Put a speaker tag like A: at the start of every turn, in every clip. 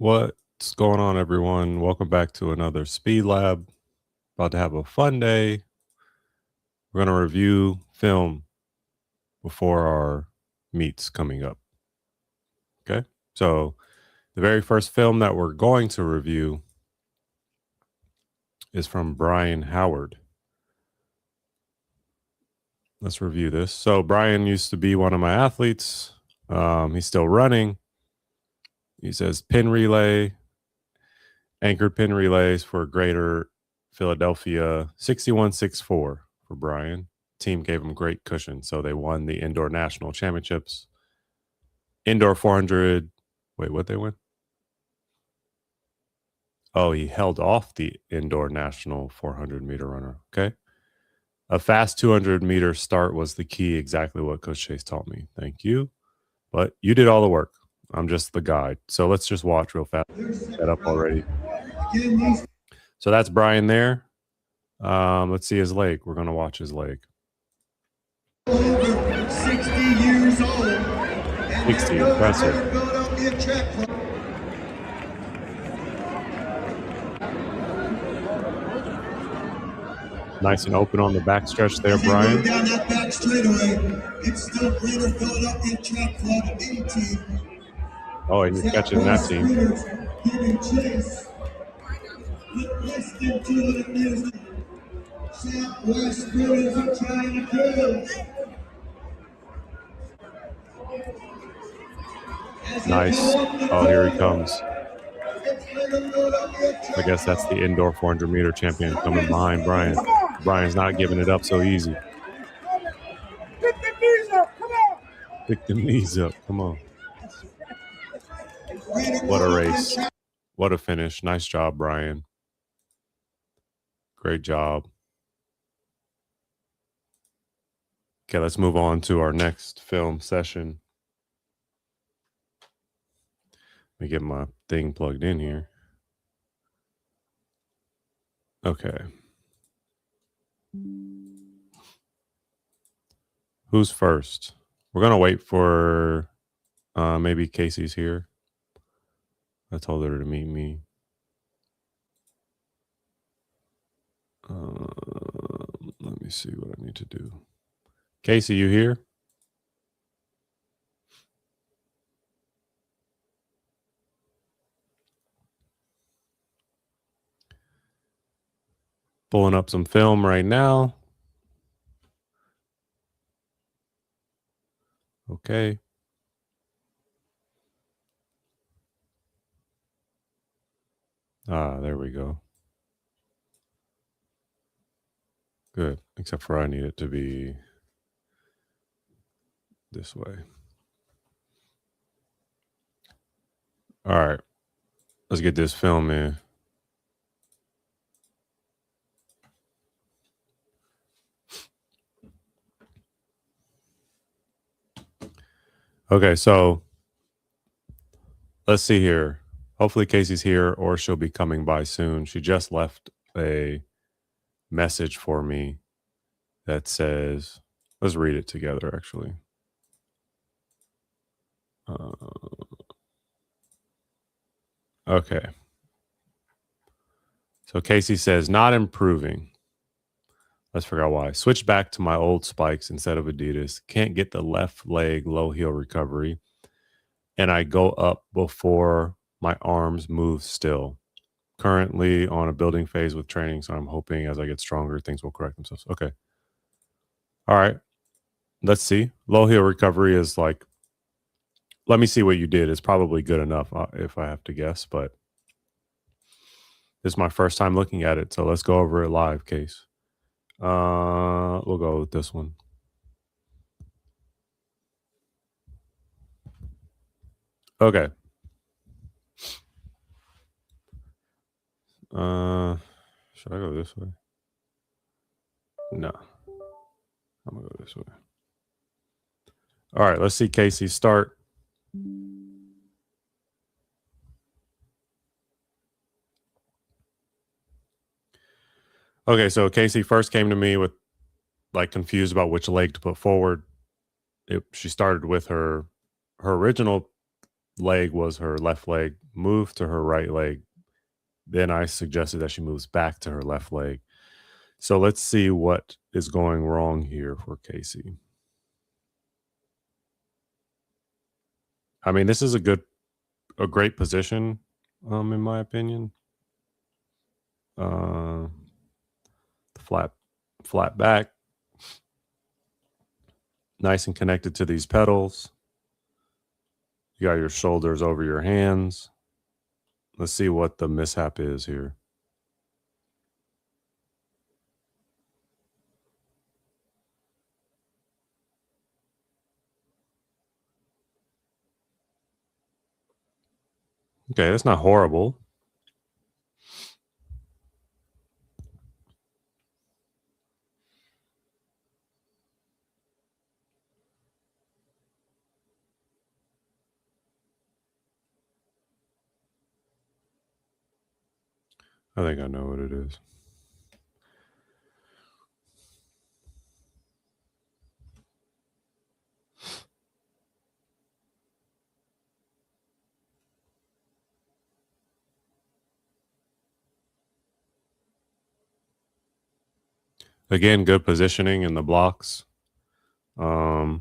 A: What's going on, everyone? Welcome back to another Speed Lab. About to have a fun day. We're going to review film before our meets coming up. Okay. So, the very first film that we're going to review is from Brian Howard. Let's review this. So, Brian used to be one of my athletes. He's still running. He says pin relay, anchored pin relays for Greater Philadelphia 6164 for Brian. Team gave him great cushion, so they won the indoor national championships. Indoor 400. Wait, what they win? Oh, he held off the indoor national 400 meter runner. Okay. A fast 200 meter start was the key, exactly what Coach Chase taught me. Thank you. But you did all the work. I'm just the guide. So let's just watch real fast. Set up already. So that's Brian there. Let's see his leg. We're going to watch his leg.
B: Over 60 years old.
A: 60, impressive. Nice and open on the back stretch there, Brian.
B: Down that back straightaway, it's still Greater Philadelphia Track Club A team.
A: Oh, and you're catching that team.
B: Giving chase with less than 200 meters. Southwest Spiriters are trying to kill.
A: Nice. Oh, here he comes. I guess that's the indoor 400 meter champion coming behind Brian. Brian's not giving it up so easy.
C: Pick the knees up, come on.
A: Pick the knees up, come on. What a race. What a finish. Nice job, Brian. Great job. Okay, let's move on to our next film session. Let me get my thing plugged in here. Okay. Who's first? We're going to wait for maybe Casey's here. I told her to meet me. Let me see what I need to do. Casey, you here? Pulling up some film right now. Okay. There we go. Good, except for I need it to be this way. All right, let's get this film in. Okay, so let's see here. Hopefully Casey's here or she'll be coming by soon. She just left a message for me that says, let's read it together actually. Okay. So Casey says, not improving. Let's figure out why. Switch back to my old spikes instead of Adidas. Can't get the left leg low heel recovery. And I go up before my arms move still. Currently on a building phase with training, so I'm hoping as I get stronger, things will correct themselves. Okay. All right. Let's see. Low heel recovery is like, let me see what you did. It's probably good enough if I have to guess, but this is my first time looking at it. So let's go over it live, Case. We'll go with this one. Okay. Should I go this way? No. I'm gonna go this way. All right, let's see Casey start. Okay, so Casey first came to me with like confused about which leg to put forward. She started with her original leg was her left leg, moved to her right leg. Then I suggested that she moves back to her left leg. So let's see what is going wrong here for Casey. I mean, this is a great position, in my opinion. Flat back, nice and connected to these pedals. You got your shoulders over your hands. Let's see what the mishap is here. Okay, that's not horrible. I think I know what it is. Again, good positioning in the blocks. I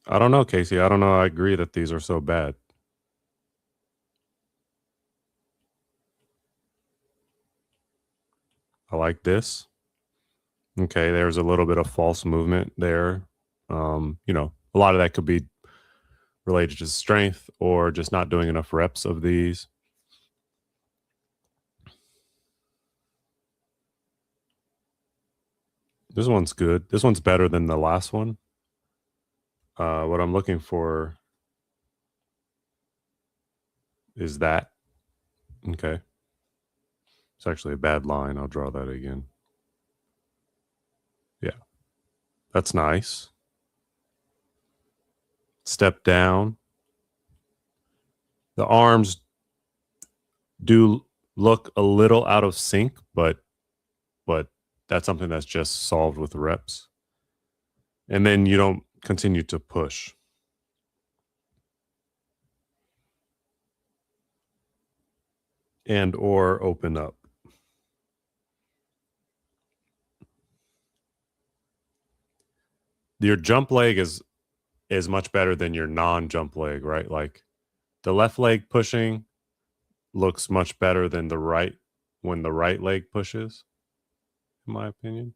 A: don't know, Casey. I don't know. I agree that these are so bad. I like this. Okay, there's a little bit of false movement there. You know, a lot of that could be related to strength or just not doing enough reps of these. This one's good. This one's better than the last one. What I'm looking for is that. Okay. It's actually a bad line. I'll draw that again. Yeah. That's nice. Step down. The arms do look a little out of sync, but that's something that's just solved with reps. And then you don't continue to push. And or open up. Your jump leg is much better than your non-jump leg, right? Like the left leg pushing looks much better than the right when the right leg pushes, in my opinion.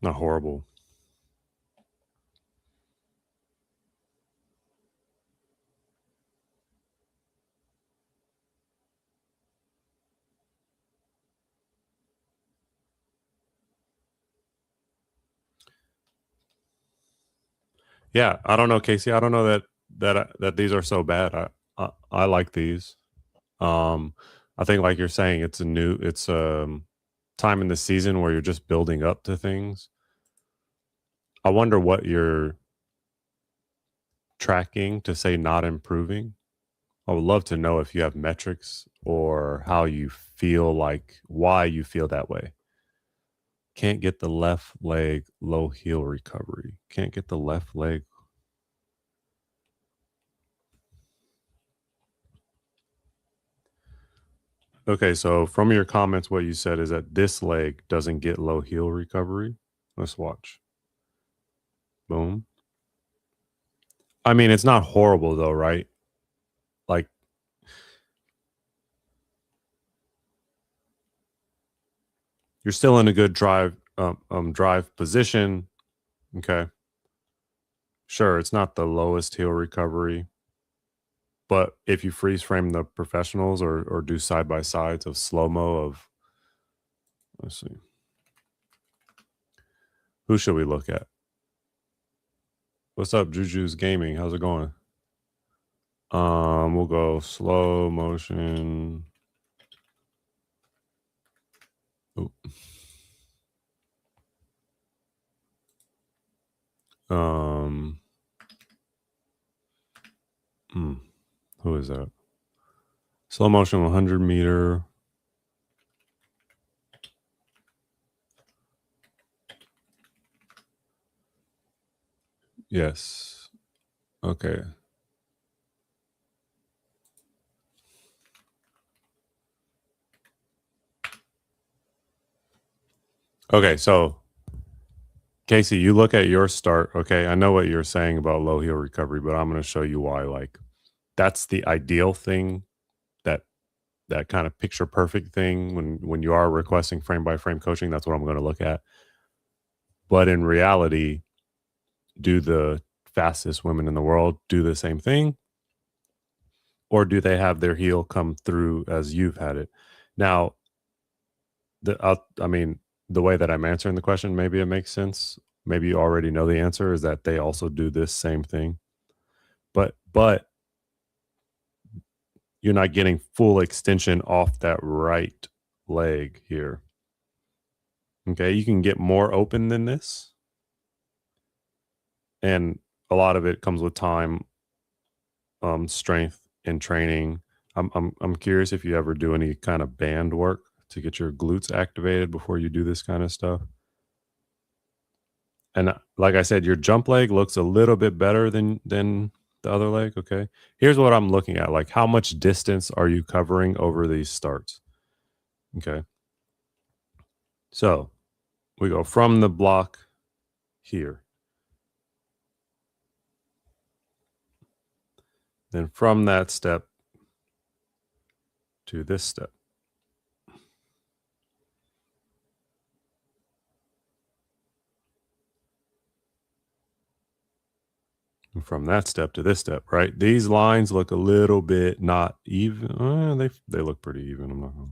A: Not horrible. Yeah, I don't know, Casey. I don't know that these are so bad. I like these. I think, like you're saying, it's time in the season where you're just building up to things. I wonder what you're tracking to say not improving. I would love to know if you have metrics or how you feel, like why you feel that way. Can't get the left leg low heel recovery. Can't get the left leg. Okay, so from your comments, what you said is that this leg doesn't get low heel recovery. Let's watch. Boom. I mean, it's not horrible though, right? Like, you're still in a good drive position. Okay. Sure, it's not the lowest heel recovery, but if you freeze frame the professionals or do side by sides of slow-mo of, let's see. Who should we look at? What's up, Juju's Gaming? How's it going? We'll go slow motion. Oop. Who is that? Slow motion 100-meter. Yes. Okay. Okay, so Casey, you look at your start. Okay, I know what you're saying about low heel recovery, but I'm going to show you why. Like, that's the ideal thing, that kind of picture perfect thing when you are requesting frame by frame coaching. That's what I'm going to look at. But in reality, do the fastest women in the world do the same thing, or do they have their heel come through as you've had it? Now, I mean, the way that I'm answering the question, maybe it makes sense. Maybe you already know the answer is that they also do this same thing, but you're not getting full extension off that right leg here. Okay, you can get more open than this, and a lot of it comes with time, strength, and training. I'm curious if you ever do any kind of band work to get your glutes activated before you do this kind of stuff. And like I said, your jump leg looks a little bit better than the other leg. Okay, here's what I'm looking at: like, how much distance are you covering over these starts? Okay, so we go from the block here, then from that step to this step. And from that step to this step, right? These lines look a little bit not even. They look pretty even. I'm not gonna,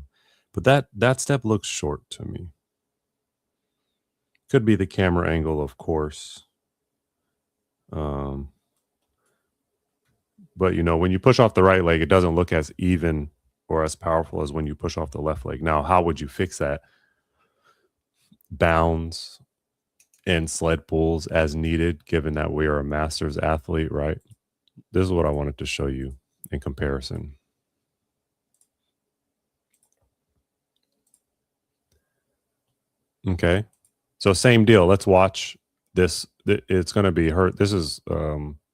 A: but that step looks short to me. Could be the camera angle, of course. But you know, when you push off the right leg, it doesn't look as even or as powerful as when you push off the left leg. Now, how would you fix that? Bounds and sled pulls as needed, given that we are a master's athlete, right? This is what I wanted to show you in comparison. Okay, so same deal. Let's watch this. It's going to be her. This is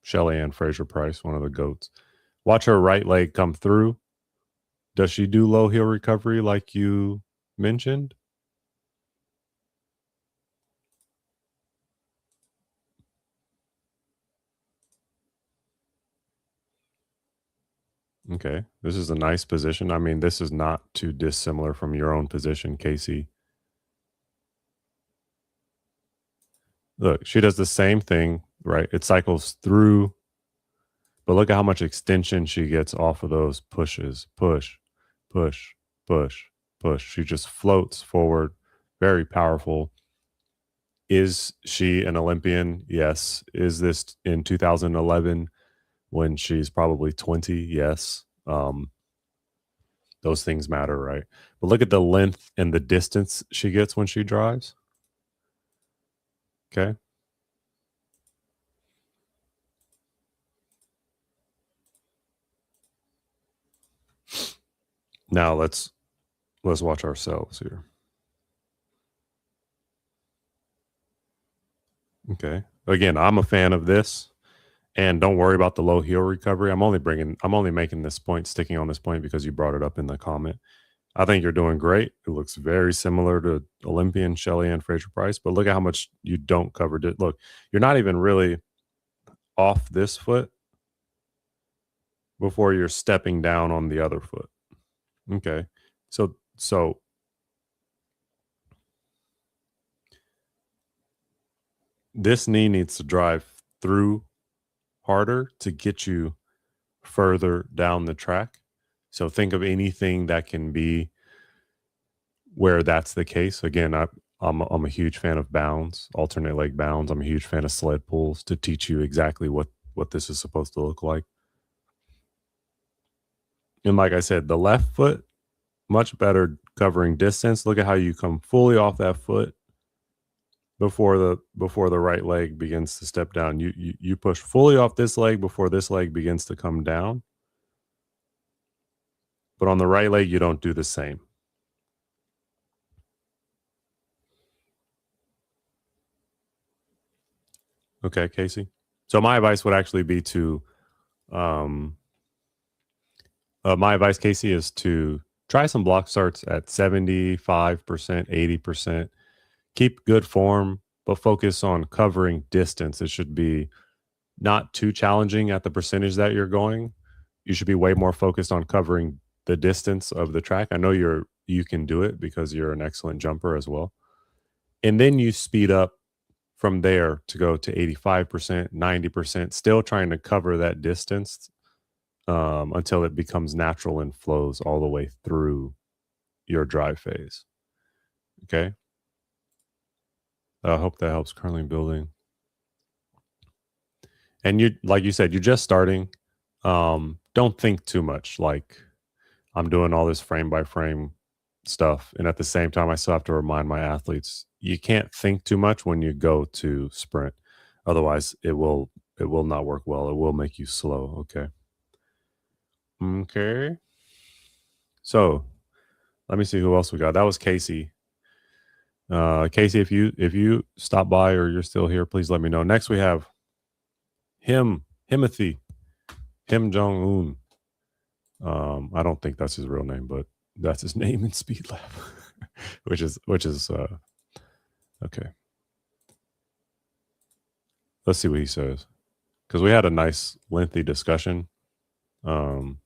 A: Shelly Ann Fraser-Pryce, one of the GOATs. Watch her right leg come through. Does she do low heel recovery like you mentioned? Okay, this is a nice position. I mean, this is not too dissimilar from your own position, Casey. Look, she does the same thing, right? It cycles through, but look at how much extension she gets off of those pushes. Push, push, push, push. She just floats forward. Very powerful. Is she an Olympian? Yes. Is this in 2011 when she's probably 20? Yes. Those things matter, right? But look at the length and the distance she gets when she drives. Okay. Now let's watch ourselves here. Okay. Again, I'm a fan of this, and don't worry about the low heel recovery. I'm only making this point, sticking on this point because you brought it up in the comment. I think you're doing great. It looks very similar to Olympian Shelly Ann Fraser-Pryce, but look at how much you don't cover it. Look, you're not even really off this foot before you're stepping down on the other foot. Okay. So this knee needs to drive through harder to get you further down the track. So think of anything that can be where that's the case. Again, I'm a huge fan of bounds, alternate leg bounds. I'm a huge fan of sled pulls to teach you exactly what this is supposed to look like. And like I said, the left foot, much better covering distance. Look at how you come fully off that foot before the right leg begins to step down. You push fully off this leg before this leg begins to come down. But on the right leg, you don't do the same. Okay, Casey. So my advice would actually be to, my advice, Casey, is to try some block starts at 75%, 80%. Keep good form, but focus on covering distance. It should be not too challenging at the percentage that you're going. You should be way more focused on covering the distance of the track. I know you can do it because you're an excellent jumper as well. And then you speed up from there to go to 85%, 90%, still trying to cover that distance until it becomes natural and flows all the way through your drive phase. Okay. I hope that helps. Currently building. And you, like you said, you're just starting. Don't think too much. Like, I'm doing all this frame by frame stuff, and at the same time, I still have to remind my athletes you can't think too much when you go to sprint. Otherwise, it will not work well. It will make you slow. Okay. Okay. So let me see who else we got. That was Casey. Casey, if you stop by or you're still here, please let me know. Next we have Himothy, Kim Jong Un. I don't think that's his real name, but that's his name in Speed Lab, which is okay. Let's see what he says, because we had a nice lengthy discussion. Where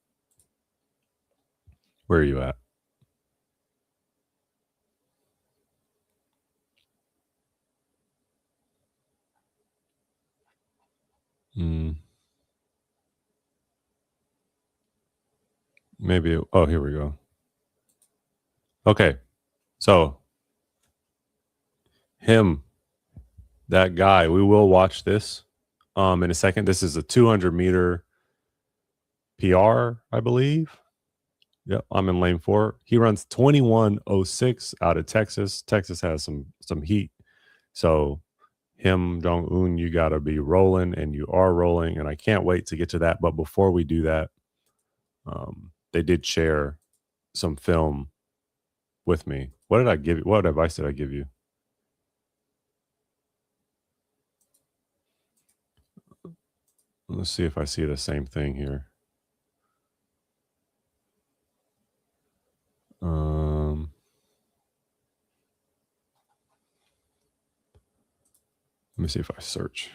A: are you at? Maybe. Oh, here we go. Okay. So that guy, we will watch this in a second. This is a 200-meter PR, I believe. Yep, I'm in lane 4. He runs 21:06 out of Texas. Texas has some heat. So Kim Jong Un, you got to be rolling, and you are rolling, and I can't wait to get to that. But before we do that, they did share some film with me. What did I give you? What advice did I give you? Let's see if I see the same thing here. Let me see if I search.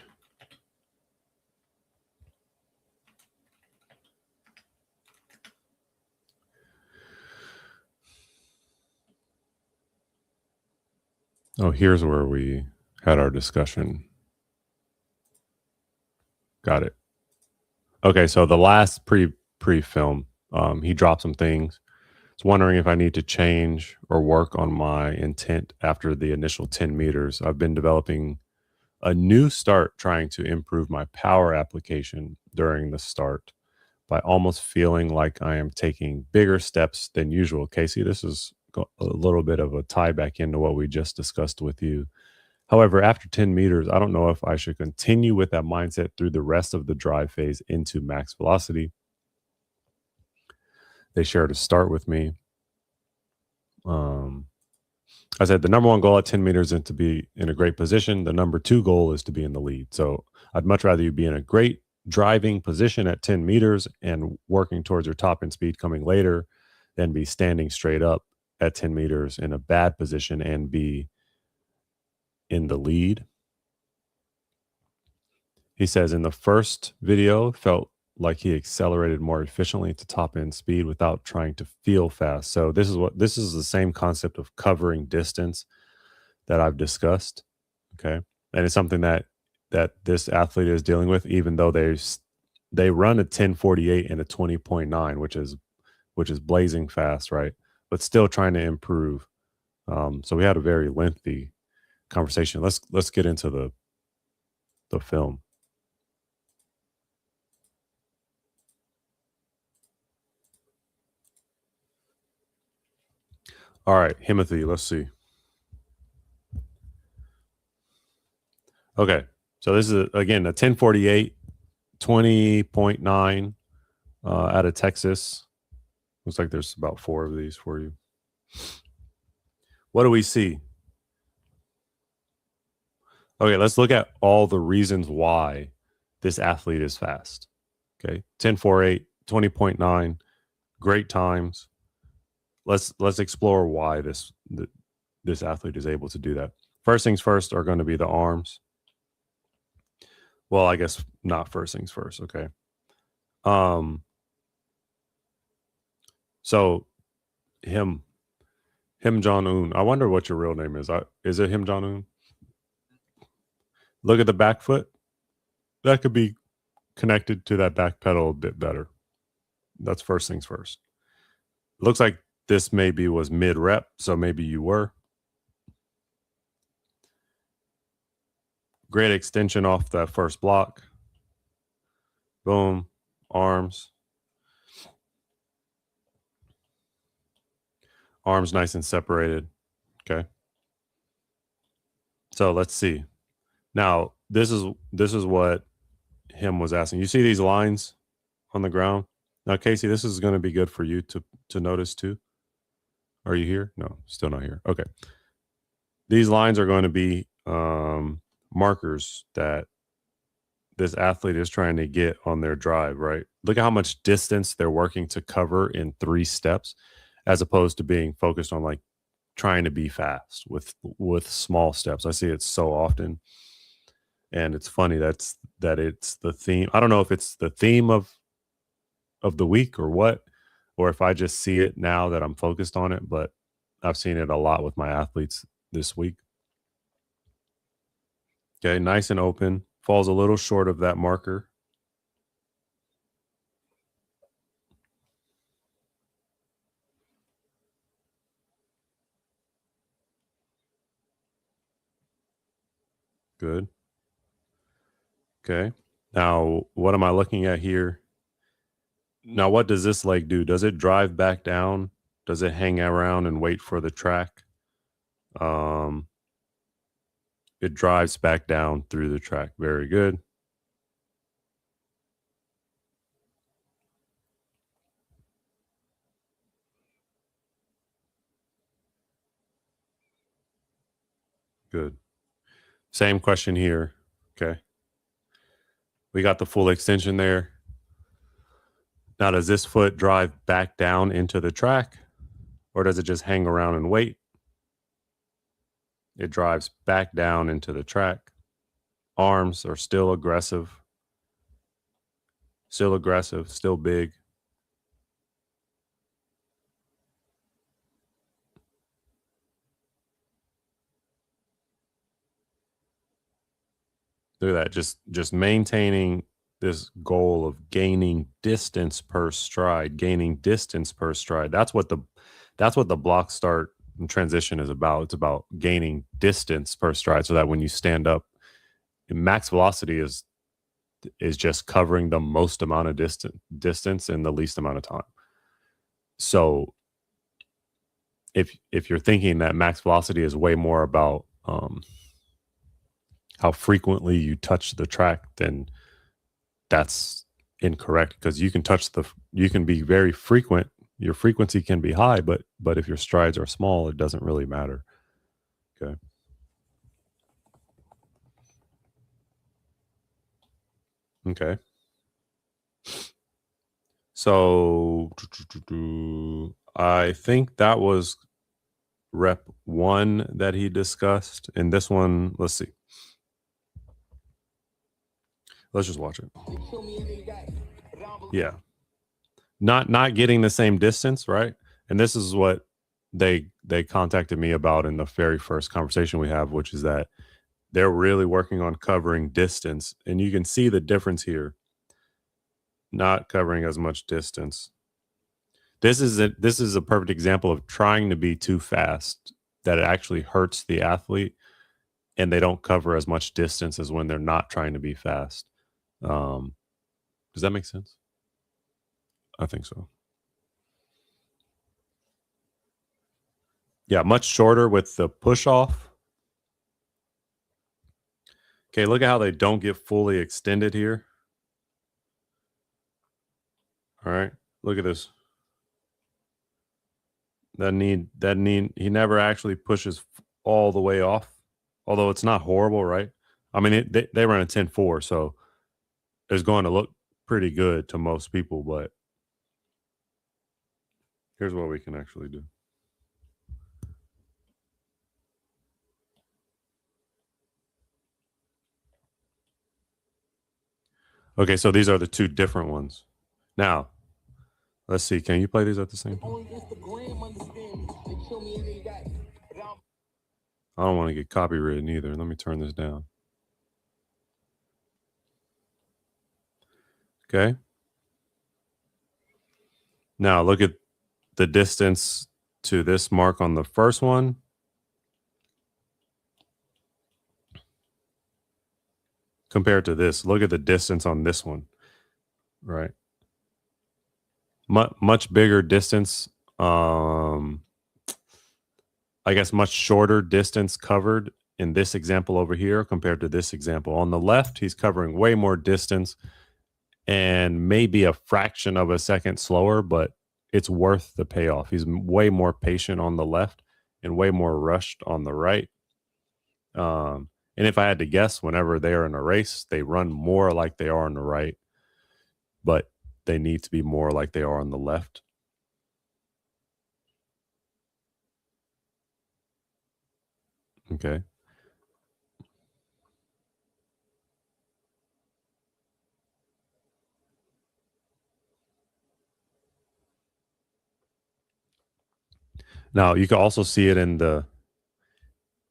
A: Oh, here's where we had our discussion. Got it. Okay, so the last pre-film, he dropped some things. I was wondering if I need to change or work on my intent after the initial 10 meters. I've been developing a new start, trying to improve my power application during the start by almost feeling like I am taking bigger steps than usual. Casey, this is a little bit of a tie back into what we just discussed with you. However, after 10 meters, I don't know if I should continue with that mindset through the rest of the drive phase into max velocity. They shared a start with me. I said the number one goal at 10 meters is to be in a great position. The number 2 goal is to be in the lead. So I'd much rather you be in a great driving position at 10 meters and working towards your top end speed coming later than be standing straight up at 10 meters in a bad position and be in the lead. He says in the first video, felt like he accelerated more efficiently to top end speed without trying to feel fast. So this is the same concept of covering distance that I've discussed. Okay. And it's something that this athlete is dealing with, even though they run a 10:48 and a 20.9, which is blazing fast, right? But still trying to improve. So we had a very lengthy conversation. Let's get into the film. All right, Himothy, let's see. Okay, so this is again a 10:48, 20.9 out of Texas. Looks like there's about 4 of these for you. What do we see? Okay, let's look at all the reasons why this athlete is fast. Okay, 10.48, 20.9, great times. Let's explore why this athlete is able to do that. First things first are going to be the arms. Well, I guess not first things first. Okay. So Him Jong-un. I wonder what your real name is. Is it Him Jong-un? Look at the back foot. That could be connected to that back pedal a bit better. That's first things first. Looks like this maybe was mid rep, so maybe you were. Great extension off that first block. Boom. Arms. Arms nice and separated. Okay. So let's see. Now, this is what Him was asking. You see these lines on the ground? Now, Casey, this is going to be good for you to notice too. Are you here? No, still not here. Okay. These lines are going to be markers that this athlete is trying to get on their drive, right? Look at how much distance they're working to cover in 3 steps, as opposed to being focused on like trying to be fast with small steps. I see it so often. And it's funny that it's the theme. I don't know if it's the theme of the week or what, or if I just see it now that I'm focused on it, but I've seen it a lot with my athletes this week. Okay, nice and open. Falls a little short of that marker. Good. Okay. Now, what am I looking at here? Now, what does this leg do? Does it drive back down? Does it hang around and wait for the track? It drives back down through the track. Very good. Good. Same question here. Okay. We got the full extension there. Now, does this foot drive back down into the track, or does it just hang around and wait? It drives back down into the track. Arms are still aggressive, still big. Look at that, just maintaining this goal of gaining distance per stride. That's what the block start and transition is about. It's about gaining distance per stride, so that when you stand up, max velocity is just covering the most amount of distance in the least amount of time. So if you're thinking that max velocity is way more about how frequently you touch the track, then that's incorrect, because you can be very frequent. Your frequency can be high, but if your strides are small, it doesn't really matter. Okay. Okay. So I think that was rep 1 that he discussed. And this one, let's see. Let's just watch it. Yeah. Not getting the same distance, right? And this is what they contacted me about in the very first conversation we have, which is that they're really working on covering distance. And you can see the difference here. Not covering as much distance. This is a perfect example of trying to be too fast, that it actually hurts the athlete, and they don't cover as much distance as when they're not trying to be fast. Does that make sense? I think so. Yeah, much shorter with the push off. Okay, look at how they don't get fully extended here. All right, look at this. he never actually pushes all the way off, although it's not horrible, right? I mean, they run a 10-4, so it's going to look pretty good to most people, but here's what we can actually do. Okay, so these are the two different ones. Now, let's see. Can you play these at the same time? I don't want to get copywritten either. Let me turn this down. Okay. Now look at the distance to this mark on the first one. Compared to this, look at the distance on this one, right? Much bigger distance. I guess much shorter distance covered in this example over here compared to this example. On the left, he's covering way more distance and maybe a fraction of a second slower, but it's worth the payoff. He's way more patient on the left and way more rushed on the right. And if I had to guess, whenever they are in a race, they run more like they are on the right, but they need to be more like they are on the left. Okay. Now, you can also see it in the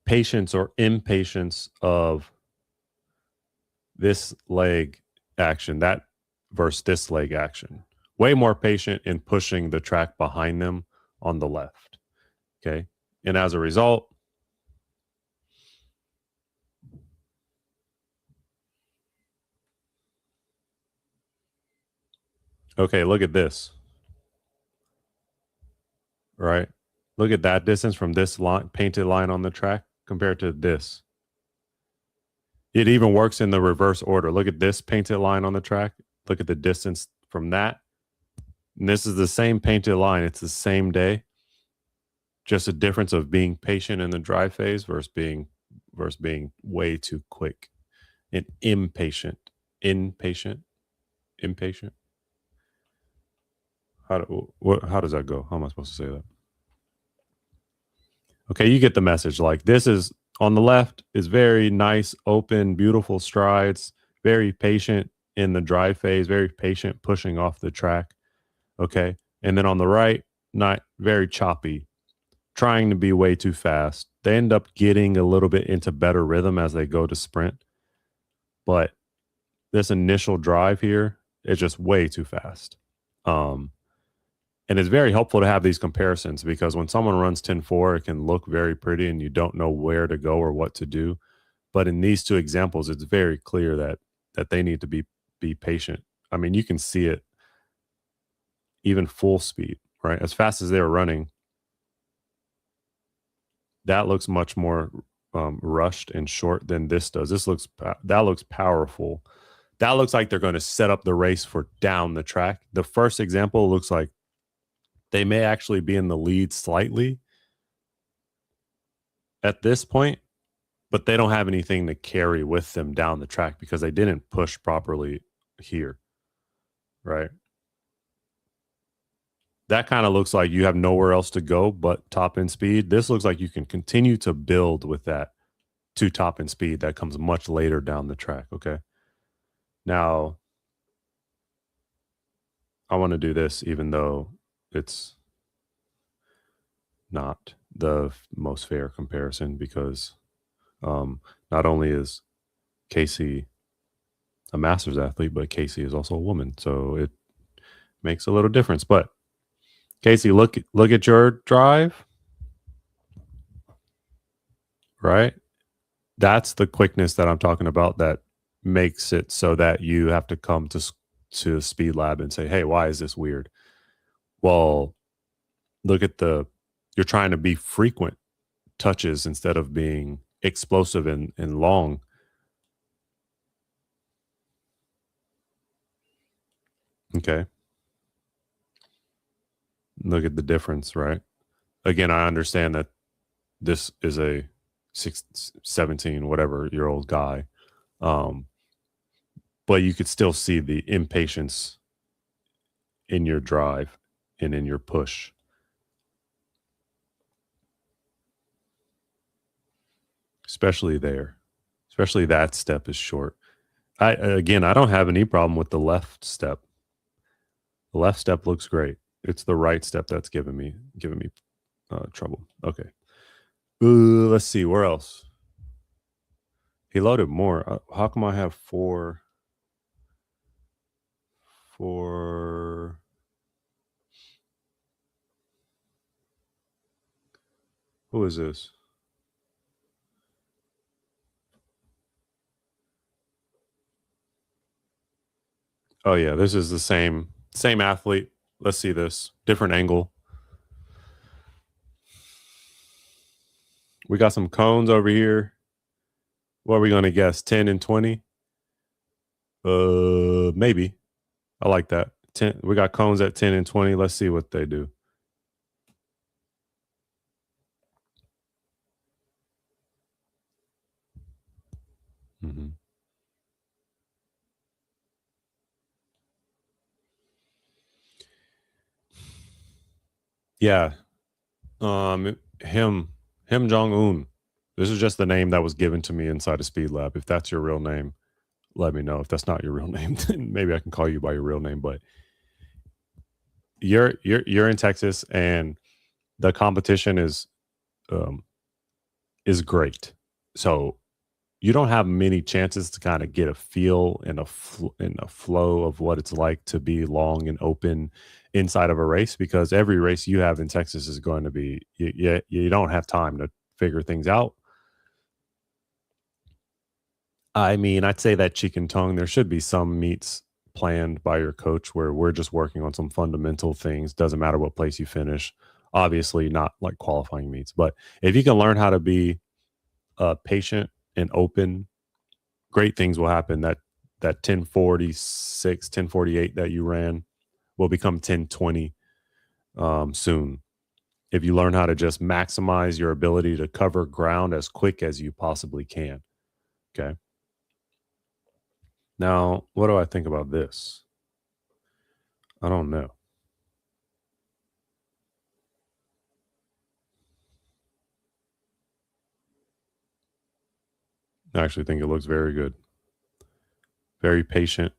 A: patience or impatience of this leg action, that versus this leg action. Way more patient in pushing the track behind them on the left. Okay. And as a result, okay, look at this. Right? Look at that distance from this line, painted line on the track compared to this. It even works in the reverse order. Look at this painted line on the track. Look at the distance from that. And this is the same painted line. It's the same day. Just a difference of being patient in the drive phase versus being way too quick and impatient. Impatient. How does that go? How am I supposed to say that? Okay, you get the message. Like, this is on the left is very nice, open, beautiful strides, very patient in the drive phase, very patient pushing off the track. Okay. And then on the right, not very choppy, trying to be way too fast. They end up getting a little bit into better rhythm as they go to sprint. But this initial drive here is just way too fast. And it's very helpful to have these comparisons because when someone runs 10-4, it can look very pretty and you don't know where to go or what to do. But in these two examples, it's very clear that they need to be patient. I mean, you can see it even full speed, right? As fast as they were running, that looks much more rushed and short than this does. That looks powerful. That looks like they're going to set up the race for down the track. The first example looks like they may actually be in the lead slightly at this point, but they don't have anything to carry with them down the track because they didn't push properly here, right? That kind of looks like you have nowhere else to go but top end speed. This looks like you can continue to build with that to top end speed that comes much later down the track, okay? Now, I want to do this even though it's not the most fair comparison because not only is Casey a Masters athlete, but Casey is also a woman, so it makes a little difference. But Casey, look at your drive, right? That's the quickness that I'm talking about that makes it so that you have to come to Speed Lab and say, hey, why is this weird? Well, look at you're trying to be frequent touches instead of being explosive and long. Okay. Look at the difference, right? again, I understand that this is a 17, whatever year old guy. But you could still see the impatience in your drive and in your push. Especially there. Especially that step is short. I don't have any problem with the left step. The left step looks great. It's the right step that's giving me trouble. Okay. Let's see where else. He loaded more. How come I have four? Who is this? Oh yeah, this is the same athlete. Let's see this. Different angle. We got some cones over here. What are we going to guess? 10 and 20? Maybe. I like that. 10. We got cones at 10 and 20. Let's see what they do. Mm-hmm. Yeah. Him Jong-un. This is just the name that was given to me inside of Speed Lab. If that's your real name, let me know. If that's not your real name, then maybe I can call you by your real name. But you're in Texas, and the competition is great. So you don't have many chances to kind of get a feel and a flow of what it's like to be long and open inside of a race, because every race you have in Texas is going to be you don't have time to figure things out. I mean, I'd say that cheek and tongue, there should be some meets planned by your coach where we're just working on some fundamental things. Doesn't matter what place you finish. Obviously, not like qualifying meets, but if you can learn how to be patient and open, great things will happen. That 1046, 1048 that you ran will become 1020 soon. If you learn how to just maximize your ability to cover ground as quick as you possibly can. Okay. Now, what do I think about this? I don't know. I actually think it looks very good. Very patient.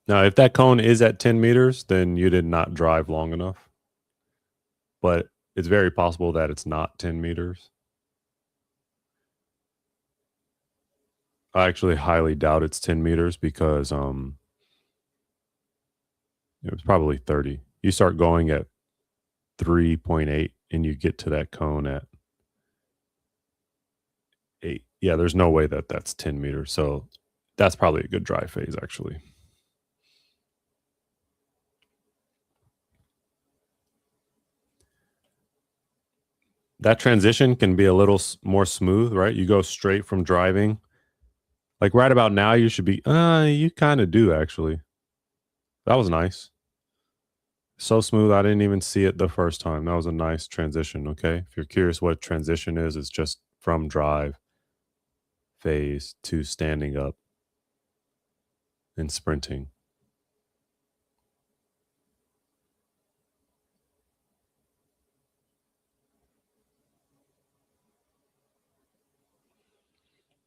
A: Now, if that cone is at 10 meters, then you did not drive long enough. But it's very possible that it's not 10 meters. I actually highly doubt it's 10 meters because it was probably 30. You start going at 3.8 and you get to that cone at 8. Yeah, there's no way that that's 10 meters. So that's probably a good drive phase, actually. That transition can be a little more smooth, right? You go straight from driving. Like right about now, you should be, you kind of do, actually. That was nice. So smooth, I didn't even see it the first time. That was a nice transition, okay? If you're curious what transition is, it's just from drive phase to standing up and sprinting.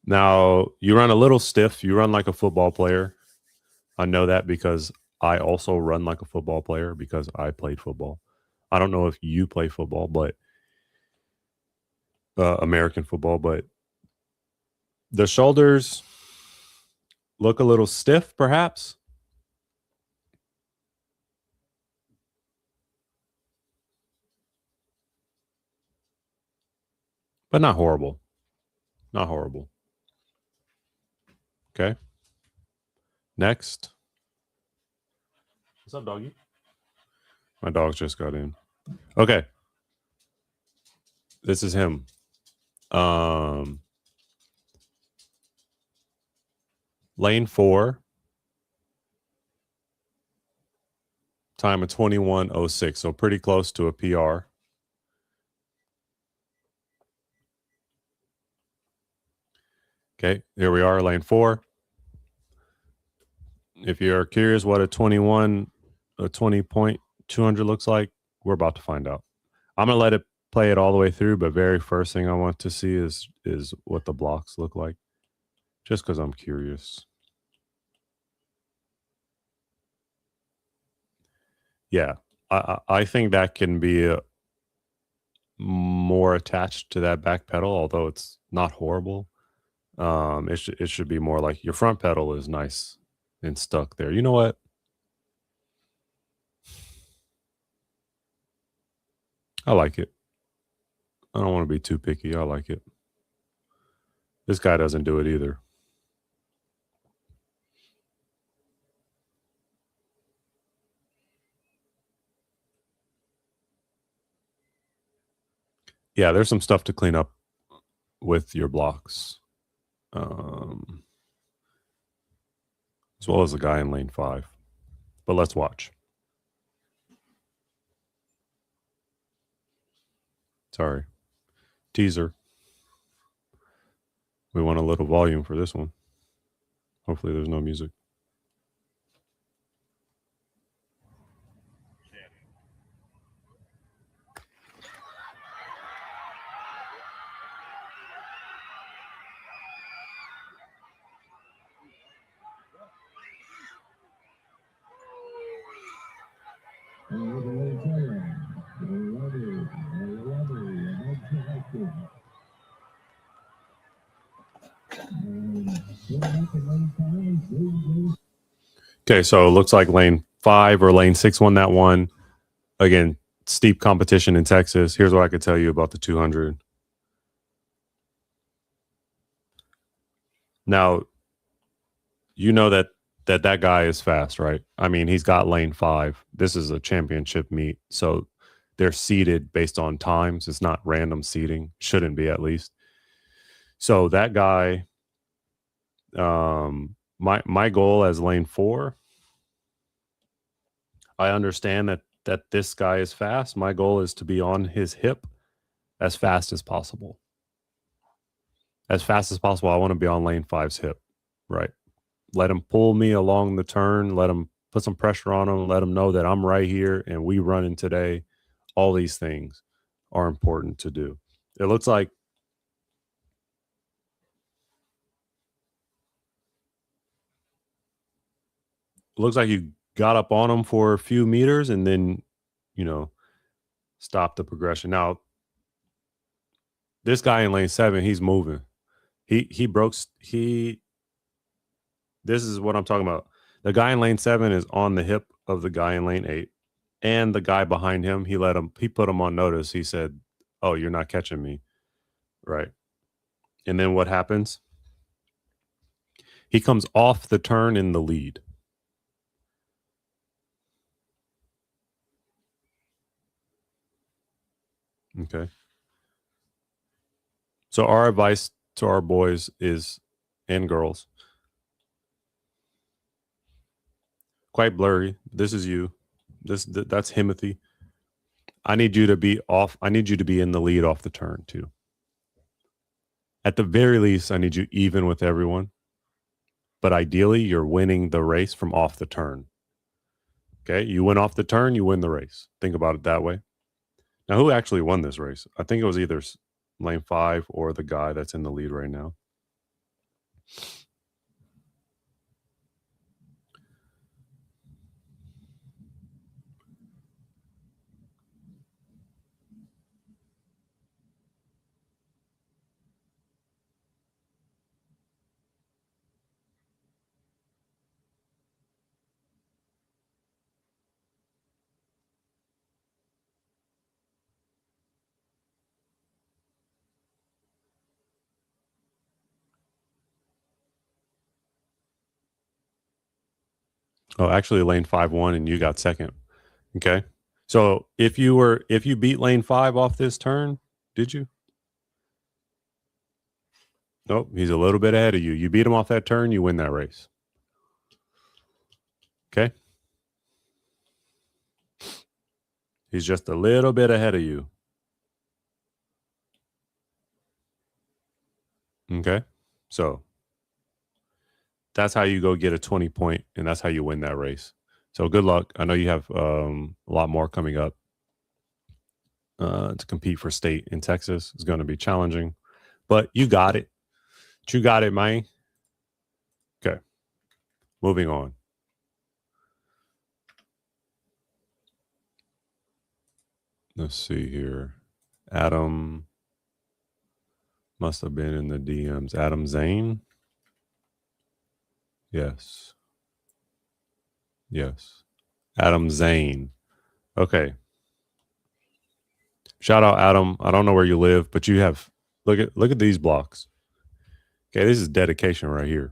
A: Now, you run a little stiff. You run like a football player. I know that because I also run like a football player because I played football. I don't know if you play football, but American football, but the shoulders look a little stiff, perhaps. But not horrible. Not horrible. Okay. Next. What's up, doggy? My dogs just got in. Okay. This is him. Lane 4. time of 21:06, so pretty close to a PR. Okay, here we are, lane 4. If you're curious what a 20.200 looks like, we're about to find out. I'm gonna let it play it all the way through, but very first thing I want to see is what the blocks look like, just because I'm curious. Yeah, I think that can be more attached to that back pedal, although it's not horrible. It should be more like your front pedal is nice and stuck there. You know what? I like it. I don't want to be too picky. I like it. This guy doesn't do it either. Yeah, there's some stuff to clean up with your blocks. As well as the guy in lane 5. But let's watch. Sorry. Teaser. We want a little volume for this one. Hopefully there's no music. Okay, so it looks like lane 5 or lane 6 won that one. Again, steep competition in Texas. Here's what I could tell you about the 200. Now, you know that guy is fast, right? I mean, he's got lane 5. This is a championship meet, so they're seeded based on times. It's not random seeding. Shouldn't be, at least. So that guy, my goal as lane 4, I understand that this guy is fast. My goal is to be on his hip as fast as possible. As fast as possible, I want to be on lane 5's hip, right? Let him pull me along the turn. Let him put some pressure on him. Let him know that I'm right here and we running today. All these things are important to do. It looks like you got up on him for a few meters and then, stop the progression. Now, this guy in lane 7, he's moving. This is what I'm talking about. The guy in lane 7 is on the hip of the guy in lane 8. And the guy behind him, he put him on notice. He said, "Oh, you're not catching me." Right. And then what happens? He comes off the turn in the lead. Okay. So our advice to our boys and girls, quite blurry. This is you. That's Himothy. I need you to be off. I need you to be in the lead off the turn too. At the very least, I need you even with everyone. But ideally, you're winning the race from off the turn. Okay, you win off the turn, you win the race. Think about it that way. Now, who actually won this race? I think it was either lane 5 or the guy that's in the lead right now. Oh, actually, lane 5 won and you got second. Okay. So if you beat lane 5 off this turn, did you? Nope, he's a little bit ahead of you. You beat him off that turn, you win that race. Okay. He's just a little bit ahead of you. Okay. So that's how you go get a 20 point, and that's how you win that race. So good luck. I know you have a lot more coming up. To compete for state in Texas is going to be challenging, but you got it. You got it, man. Okay. Moving on. Let's see here. Adam must have been in the DMs. Adam Zane. Yes. Yes. Adam Zane. Okay. Shout out Adam. I don't know where you live, but you have look at these blocks. Okay, this is dedication right here.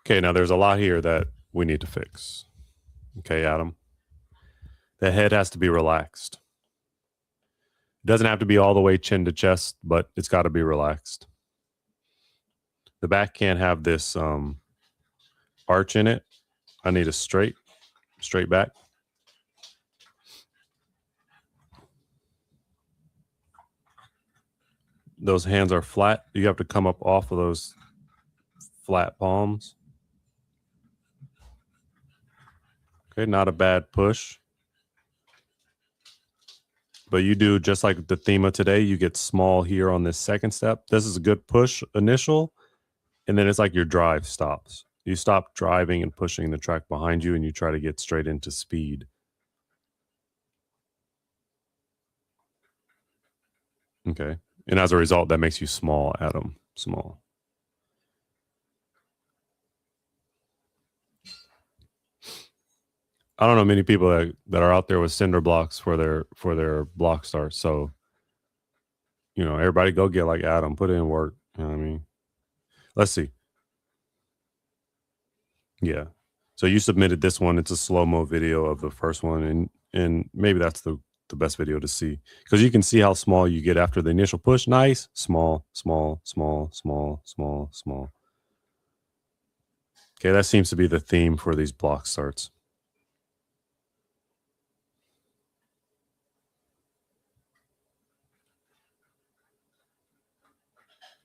A: Okay, now there's a lot here that we need to fix. Okay, Adam. The head has to be relaxed. It doesn't have to be all the way chin to chest, but it's got to be relaxed. The back can't have this arch in it. I need a straight back. Those hands are flat. You have to come up off of those flat palms. Okay, not a bad push. But you do just like the theme of today, you get small here on this second step. This is a good push initial, and then it's like your drive stops. You stop driving and pushing the track behind you, and you try to get straight into speed. Okay. And as a result, that makes you small, Adam. Small. I don't know many people that are out there with cinder blocks for their block starts. So, you know, everybody go get like Adam, put in work. You know what I mean? Let's see. Yeah. So you submitted this one. It's a slow-mo video of the first one, and maybe that's the best video to see, because you can see how small you get after the initial push. Nice, small, small, small, small, small, small. Okay, that seems to be the theme for these block starts.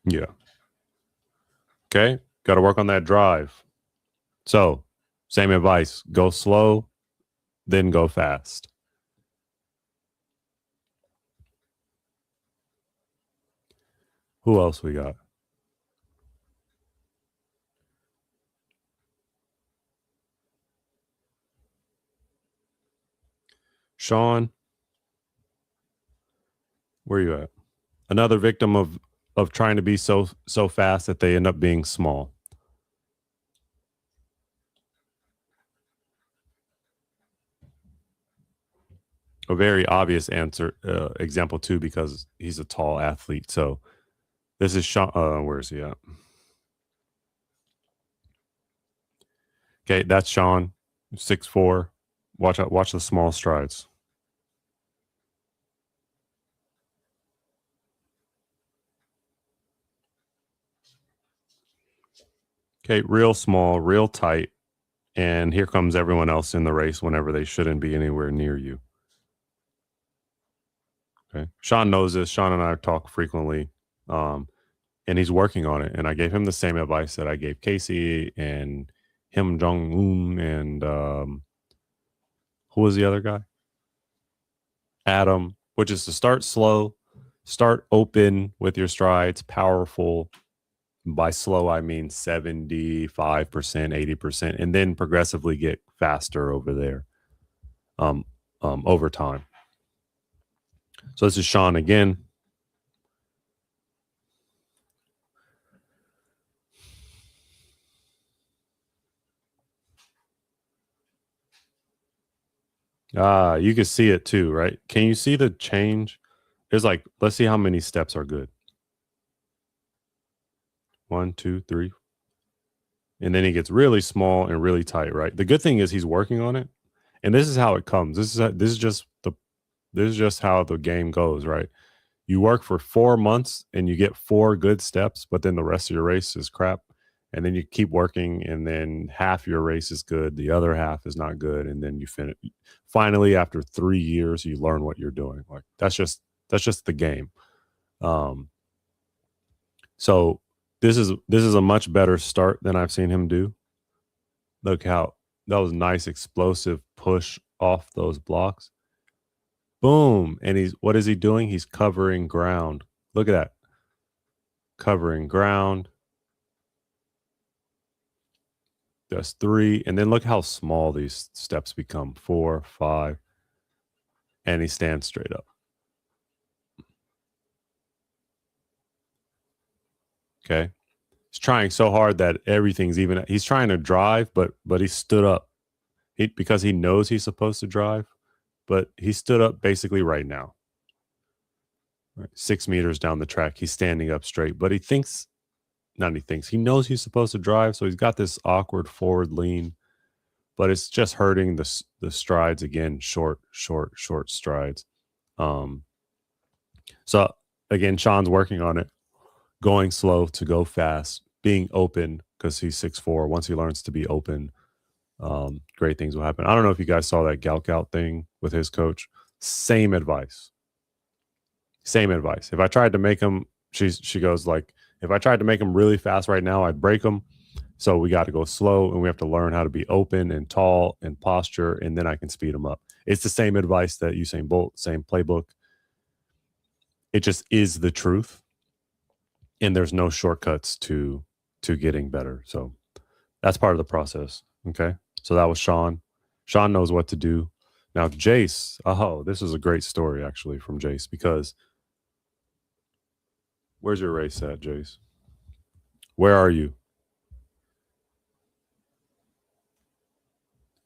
A: Yeah. Okay, got to work on that drive. So, same advice: go slow, then go fast. Who else we got? Sean, where you at? Another victim of trying to be so fast that they end up being small. A very obvious answer example too, because he's a tall athlete. So this is Sean. Where is he at? Okay, that's Sean, 6'4". Watch the small strides. Okay, real small, real tight. And here comes everyone else in the race whenever they shouldn't be anywhere near you. Okay. Sean knows this. Sean and I talk frequently. And he's working on it. And I gave him the same advice that I gave Casey and Kim Jong-un and who was the other guy? Adam, which is to start slow, start open with your strides, powerful. By slow, I mean 75%, 80%, and then progressively get faster over there over time. So this is Sean again. You can see it too, right? Can you see the change? There's like, let's see how many steps are good. 1, 2, 3. And then he gets really small and really tight, right? The good thing is he's working on it. And this is how it comes. This is just how the game goes, right? You work for 4 months and you get 4 good steps, but then the rest of your race is crap. And then you keep working, and then half your race is good, the other half is not good, and then you finish. Finally, after 3 years, you learn what you're doing. Like that's just the game. So this is a much better start than I've seen him do. Look how that was a nice explosive push off those blocks. Boom. And what is he doing? He's covering ground. Look at that. Covering ground. That's 3. And then look how small these steps become. 4, 5. And he stands straight up. Okay. He's trying so hard that everything's even. He's trying to drive, but he stood up. Because he knows he's supposed to drive, but he stood up basically right now. Right, 6 meters down the track, he's standing up straight, but he knows he's supposed to drive, so he's got this awkward forward lean, but it's just hurting the strides again, short strides. So again, Sean's working on it, going slow to go fast, being open because he's 6'4". Once he learns to be open, great things will happen. I don't know if you guys saw that Galkout thing with his coach. Same advice. If I tried to make him, she goes like, if I tried to make him really fast right now, I'd break him. So we got to go slow, and we have to learn how to be open and tall and posture, and then I can speed him up. It's the same advice that Usain Bolt, same playbook. It just is the truth, and there's no shortcuts to getting better. So that's part of the process. Okay. So that was Sean. Sean knows what to do. Now, Jace, this is a great story actually from Jace, because where's your race at, Jace? Where are you?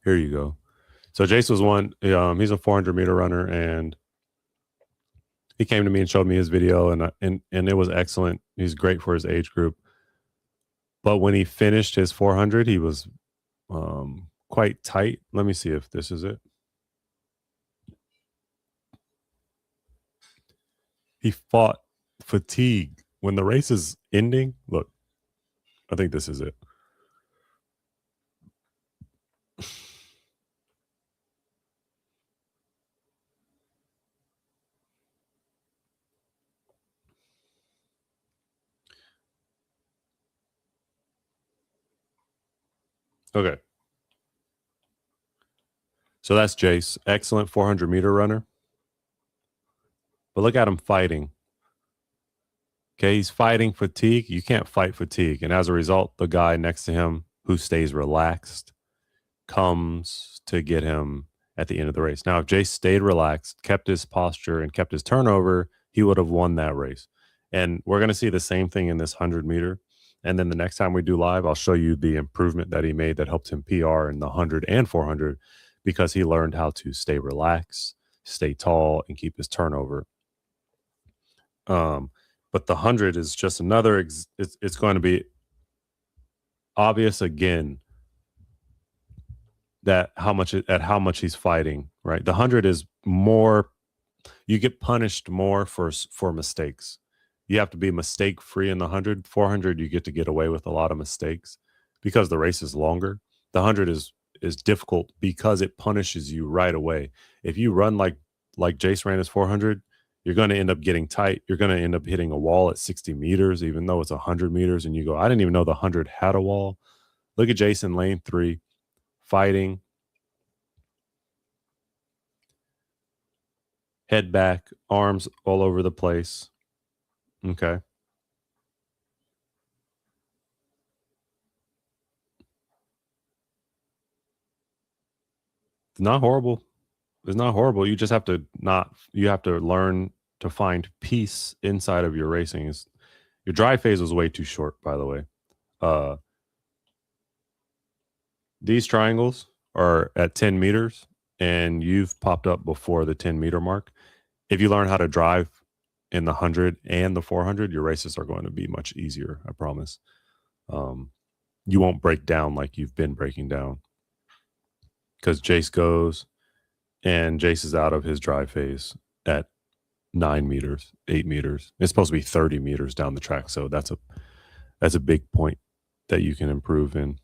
A: Here you go. So Jace was one, he's a 400-meter runner, and he came to me and showed me his video, and it was excellent. He's great for his age group. But when he finished his 400, he was quite tight. Let me see if this is it. He fought fatigue when the race is ending. Look, I think this is it. Okay. So that's Jace. Excellent 400-meter runner. But look at him fighting. Okay, he's fighting fatigue. You can't fight fatigue. And as a result, the guy next to him who stays relaxed comes to get him at the end of the race. Now, if Jace stayed relaxed, kept his posture, and kept his turnover, he would have won that race. And we're going to see the same thing in this 100-meter. And then the next time we do live, I'll show you the improvement that he made that helped him PR in the 100 and 400, because he learned how to stay relaxed, stay tall, and keep his turnover. But the 100 is just another, it's going to be obvious again that how much he's fighting, right? The 100 is more, you get punished more for mistakes. You have to be mistake free in the 100. 400, you get to get away with a lot of mistakes because the race is longer. The 100 is difficult because it punishes you right away. If you run like Jace ran his 400, you're going to end up getting tight. You're going to end up hitting a wall at 60 meters, even though it's 100 meters. And you go, I didn't even know the 100 had a wall. Look at Jason, lane 3, fighting. Head back, arms all over the place. Okay. It's not horrible. It's not horrible. You just have to learn to find peace inside of your racing. Your drive phase was way too short, by the way. These triangles are at 10 meters, and you've popped up before the 10-meter mark. If you learn how to drive in the 100 and the 400, your races are going to be much easier, I promise. You won't break down like you've been breaking down, because Jace goes, and Jace is out of his drive phase at 9 meters, 8 meters. It's supposed to be 30 meters down the track, so that's a big point that you can improve in.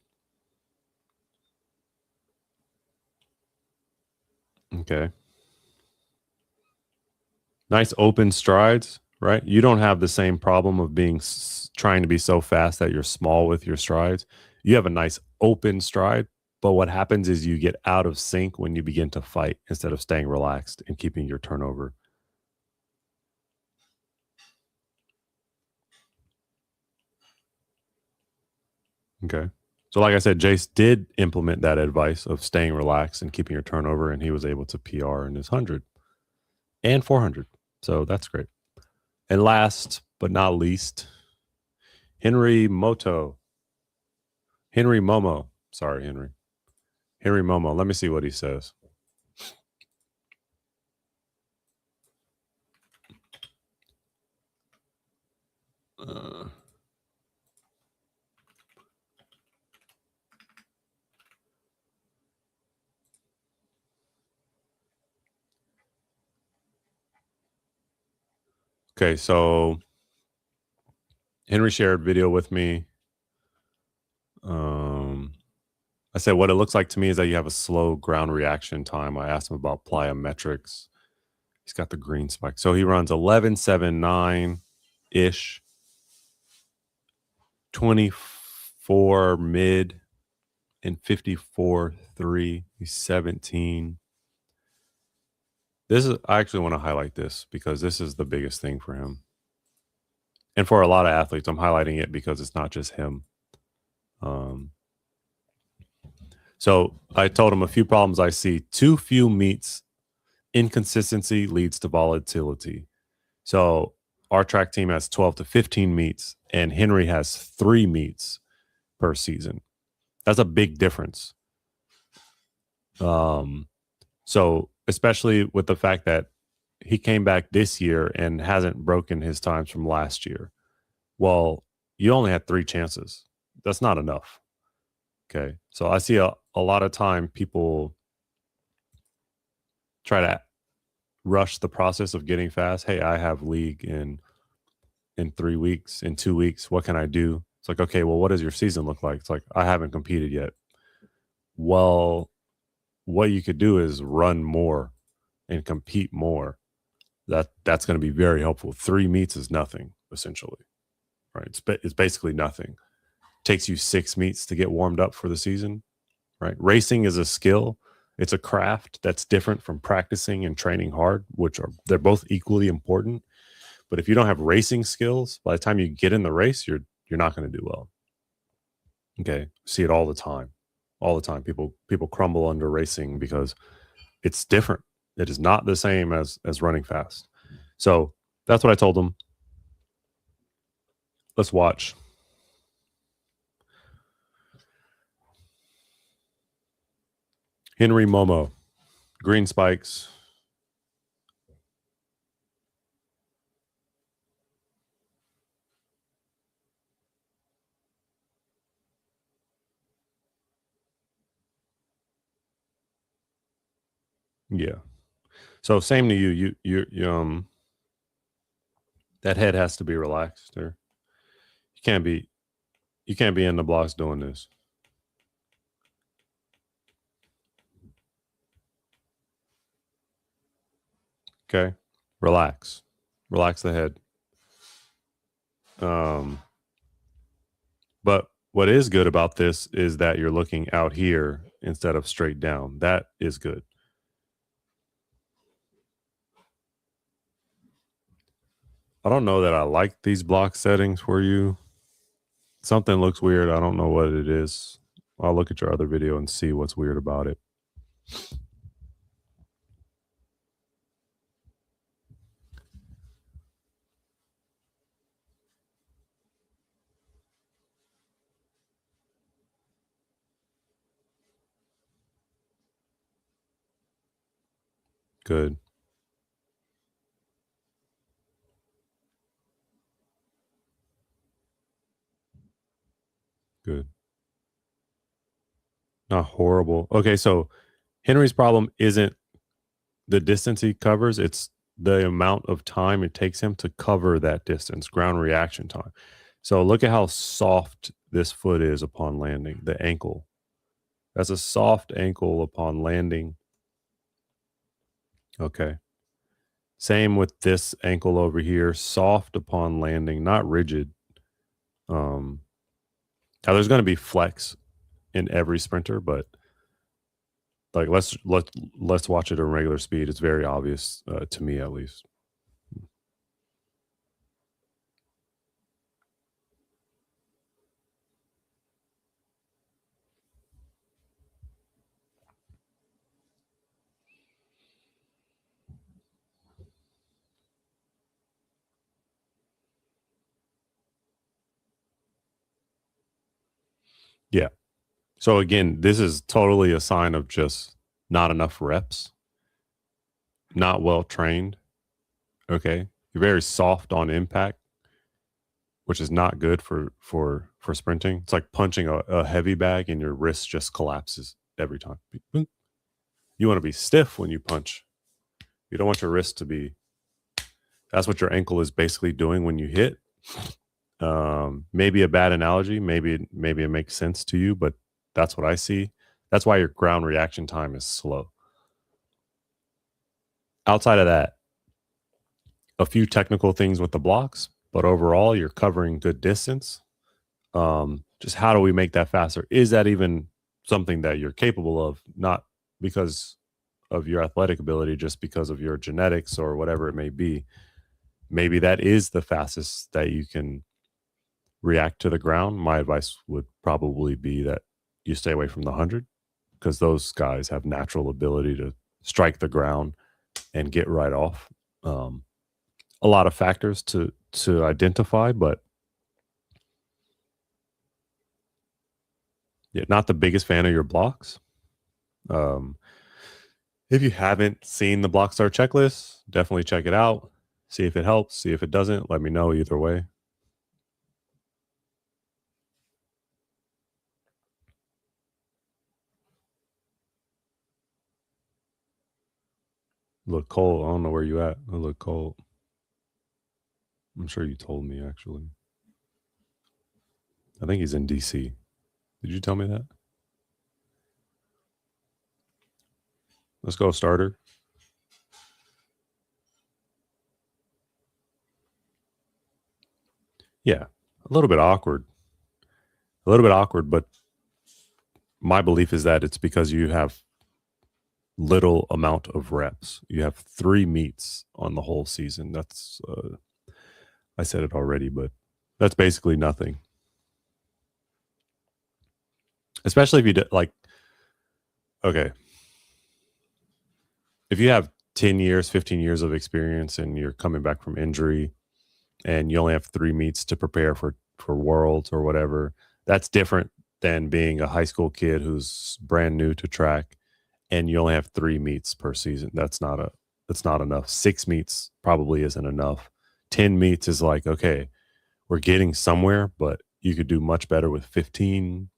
A: Okay. Nice open strides, right? You don't have the same problem of being trying to be so fast that you're small with your strides. You have a nice open stride, but what happens is you get out of sync when you begin to fight instead of staying relaxed and keeping your turnover. Okay. So like I said, Jace did implement that advice of staying relaxed and keeping your turnover, and he was able to PR in his 100 and 400. So that's great. And last but not least, Henry Momo. Sorry, Henry. Henry Momo. Let me see what he says. Okay, so Henry shared video with me. I said what it looks like to me is that you have a slow ground reaction time. I asked him about plyometrics. He's got the green spike. So he runs 11.79-ish, 24 mid, and 54.3. He's 17. I actually want to highlight this because this is the biggest thing for him. And for a lot of athletes, I'm highlighting it because it's not just him. So I told him a few problems I see. Too few meets. Inconsistency leads to volatility. So our track team has 12 to 15 meets, and Henry has 3 meets per season. That's a big difference. So especially with the fact that he came back this year and hasn't broken his times from last year. Well, you only had 3 chances. That's not enough. Okay. So I see a lot of time people try to rush the process of getting fast. Hey, I have league in 3 weeks, in 2 weeks. What can I do? It's like, okay, well, what does your season look like? It's like, I haven't competed yet. Well, what you could do is run more and compete more. That's going to be very helpful. 3 meets is nothing, essentially, right? It's basically nothing. Takes you 6 meets to get warmed up for the season, right? Racing is a skill. It's a craft that's different from practicing and training hard, they're both equally important. But if you don't have racing skills, by the time you get in the race, you're not going to do well. Okay, see it all the time. All the time, people crumble under racing because it's different. It is not the same as running fast. So that's what I told them. Let's watch. Henry Momo, green spikes. Yeah. So same to you. You that head has to be relaxed there. You can't be in the blocks doing this. Okay. Relax the head. But what is good about this is that you're looking out here instead of straight down. That is good. I don't know that I like these block settings for you. Something looks weird. I don't know what it is. I'll look at your other video and see what's weird about it. Good. Good. Not horrible. Okay, so Henry's problem isn't the distance he covers, it's the amount of time it takes him to cover that distance, ground reaction time. So look at how soft this foot is upon landing, the ankle. That's a soft ankle upon landing. Okay. Same with this ankle over here, soft upon landing, not rigid. Now there's going to be flex in every sprinter, but like let's watch it at regular speed. It's very obvious to me, at least. Yeah. So again, this is totally a sign of just not enough reps, not well trained. Okay. You're very soft on impact, which is not good for sprinting. It's like punching a heavy bag and your wrist just collapses every time. You want to be stiff when you punch. You don't want your wrist to be. That's what your ankle is basically doing when you hit. Maybe a bad analogy. Maybe it makes sense to you, but that's what I see. That's why your ground reaction time is slow. Outside of that, a few technical things with the blocks, but overall, you're covering good distance. Just how do we make that faster? Is that even something that you're capable of? Not because of your athletic ability, just because of your genetics or whatever it may be. Maybe that is the fastest that you can react to the ground. My advice would probably be that you stay away from the 100, because those guys have natural ability to strike the ground and get right off. A lot of factors to identify, but yeah, not the biggest fan of your blocks. If you haven't seen the Block Star checklist, definitely check it out. See if it helps. See if it doesn't. Let me know either way. Look cold. I don't know where you at. I look cold. I'm sure you told me, actually. I think he's in DC. Did you tell me that? Let's go starter. Yeah, a little bit awkward. But my belief is that it's because you have little amount of reps. You have 3 meets on the whole season. That's I said it already, but that's basically nothing. Especially if you okay. If you have 10 years, 15 years of experience and you're coming back from injury and you only have 3 meets to prepare for Worlds or whatever, that's different than being a high school kid who's brand new to track and you only have 3 meets per season. That's not enough. 6 meets probably isn't enough. 10 meets is like, okay, we're getting somewhere, but you could do much better with 15.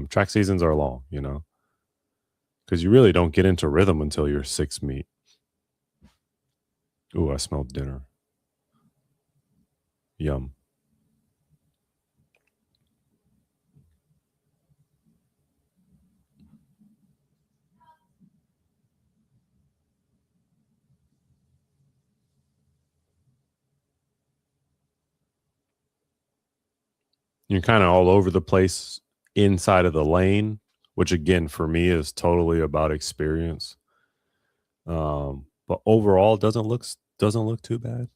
A: Track seasons are long, because you really don't get into rhythm until your 6th meet. Ooh, I smelled dinner. Yum. You're kind of all over the place inside of the lane, which again for me is totally about experience. But overall, it doesn't look too bad.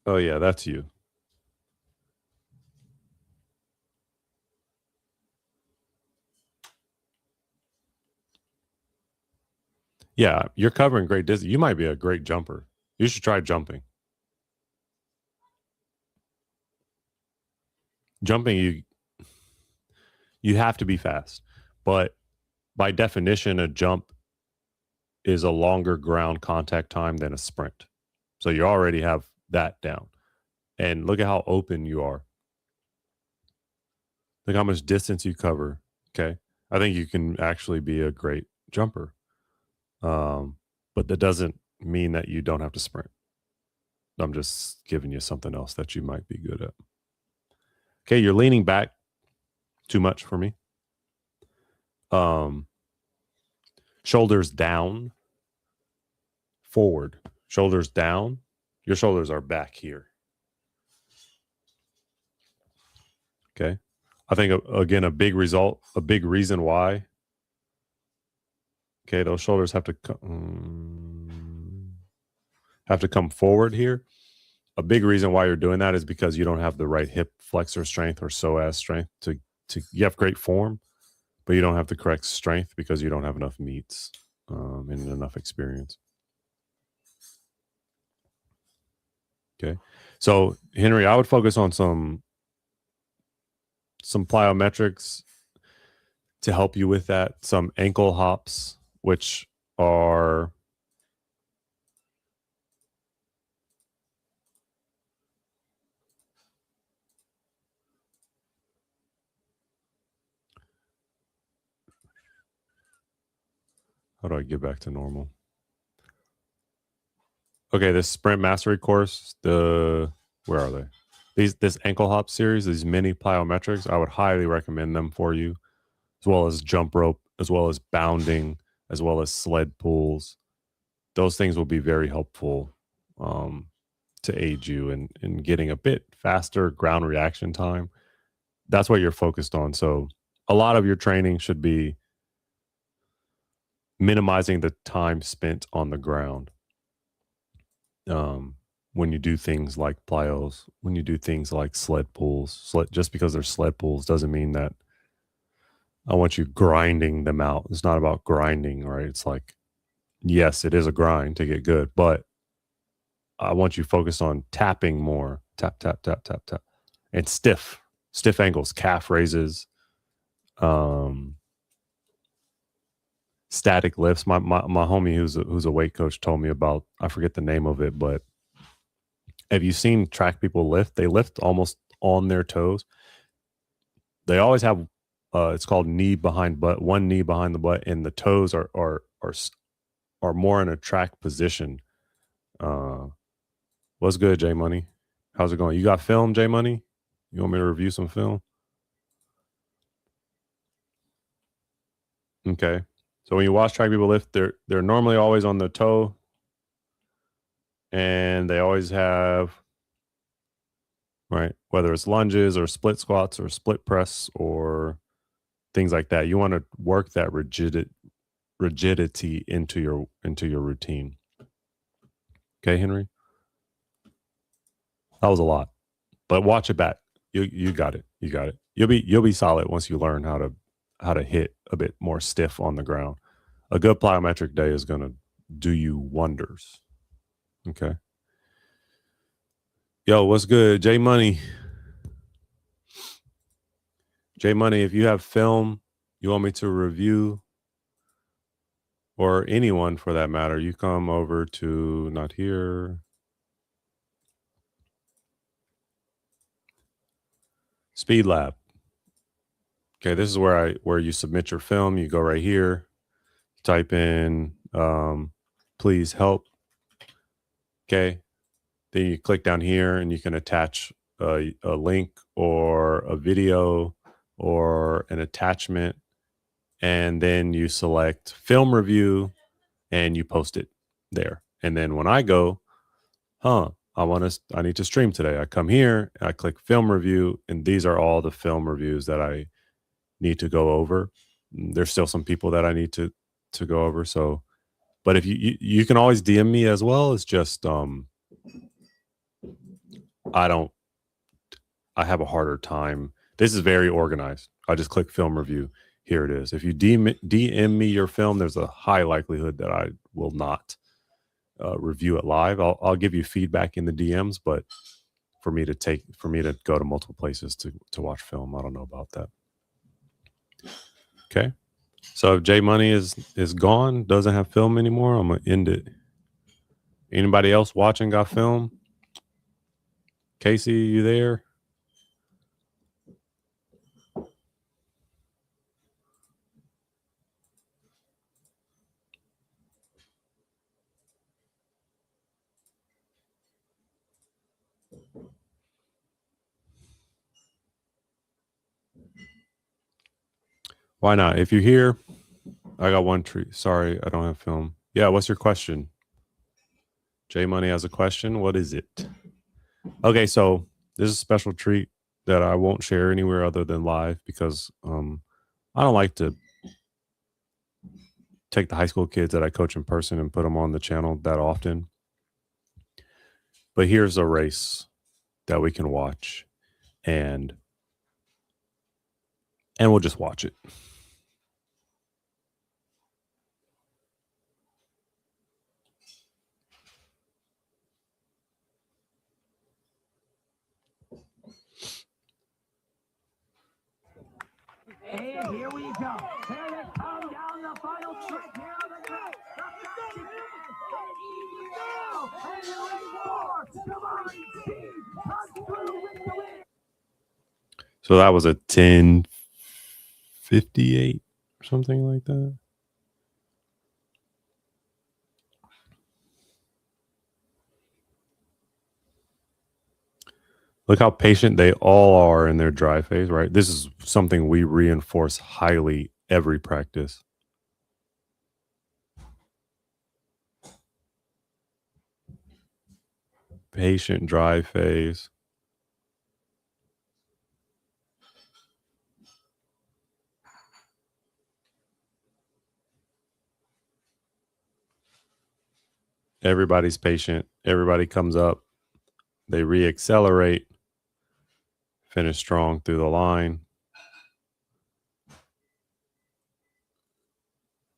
A: Oh yeah, that's you. Yeah, you're covering great distance. You might be a great jumper. You should try jumping. Jumping, you have to be fast, but by definition, a jump is a longer ground contact time than a sprint. So you already have that down. And look at how open you are. Look how much distance you cover. Okay. I think you can actually be a great jumper. But that doesn't mean that you don't have to sprint. I'm just giving you something else that you might be good at. Okay, you're leaning back too much for me. Shoulders down, forward, shoulders down. Your shoulders are back here. Okay. I think, again, a big reason why. Okay, those shoulders have to come forward here. A big reason why you're doing that is because you don't have the right hip flexor strength or psoas strength to you have great form, but you don't have the correct strength because you don't have enough meets and enough experience. Okay. So Henry, I would focus on some plyometrics to help you with that. Some ankle hops, which are how do I get back to normal? Okay, this sprint mastery course, where are they? This ankle hop series, these mini plyometrics, I would highly recommend them for you, as well as jump rope, as well as bounding, as well as sled pulls. Those things will be very helpful to aid you in getting a bit faster ground reaction time. That's what you're focused on. So a lot of your training should be minimizing the time spent on the ground. When you do things like plyos, when you do things like sled pulls, just because they're sled pulls doesn't mean that I want you grinding them out. It's not about grinding, right? It's like, yes, it is a grind to get good, but I want you focused on tapping more, tap, tap, tap, tap, tap, and stiff ankles, calf raises, static lifts. My homie who's a weight coach told me about, I forget the name of it, but have you seen track people lift? They lift almost on their toes. They always have it's called knee behind butt, one knee behind the butt, and the toes are more in a track position. What's good, J Money? How's it going? You got film, J Money? You want me to review some film? Okay. So when you watch track people lift, they're normally always on the toe, and they always have, right, whether it's lunges or split squats or split press or things like that. You want to work that rigidity into your routine. Okay, Henry? That was a lot, but watch it back. You got it. You got it. You'll be solid once you learn how to hit a bit more stiff on the ground. A good plyometric day is going to do you wonders. Okay. Yo, what's good? J Money. J Money, if you have film you want me to review, or anyone for that matter, you come over to, not here, Speed Lab. Okay, this is where you submit your film. You go right here, type in please help. Okay, then you click down here and you can attach a link or a video or an attachment, and then you select film review and you post it there. And then when I go, I need to stream today, I come here, I click film review, and these are all the film reviews that I need to go over. There's still some people that I need to go over. So, but if you can always DM me as well. It's just I have a harder time. This is very organized. I just click film review. Here it is. If you DM me your film, there's a high likelihood that I will not review it live. I'll give you feedback in the DMs, but for me to go to multiple places to watch film, I don't know about that. Okay. So if J Money is gone, doesn't have film anymore, I'm gonna end it. Anybody else watching got film? Casey, you there? Why not? If you're here, I got one treat. Sorry, I don't have film. Yeah, what's your question? J Money has a question. What is it? Okay, so this is a special treat that I won't share anywhere other than live because I don't like to take the high school kids that I coach in person and put them on the channel that often. But here's a race that we can watch, and we'll just watch it.
D: And here we go. Here they come down the final track. Here on the track.
A: So that was a 10:58 or something like that. Look how patient they all are in their dry phase, right? This is something we reinforce highly every practice. Patient dry phase. Everybody's patient. Everybody comes up. They reaccelerate. Finish strong through the line.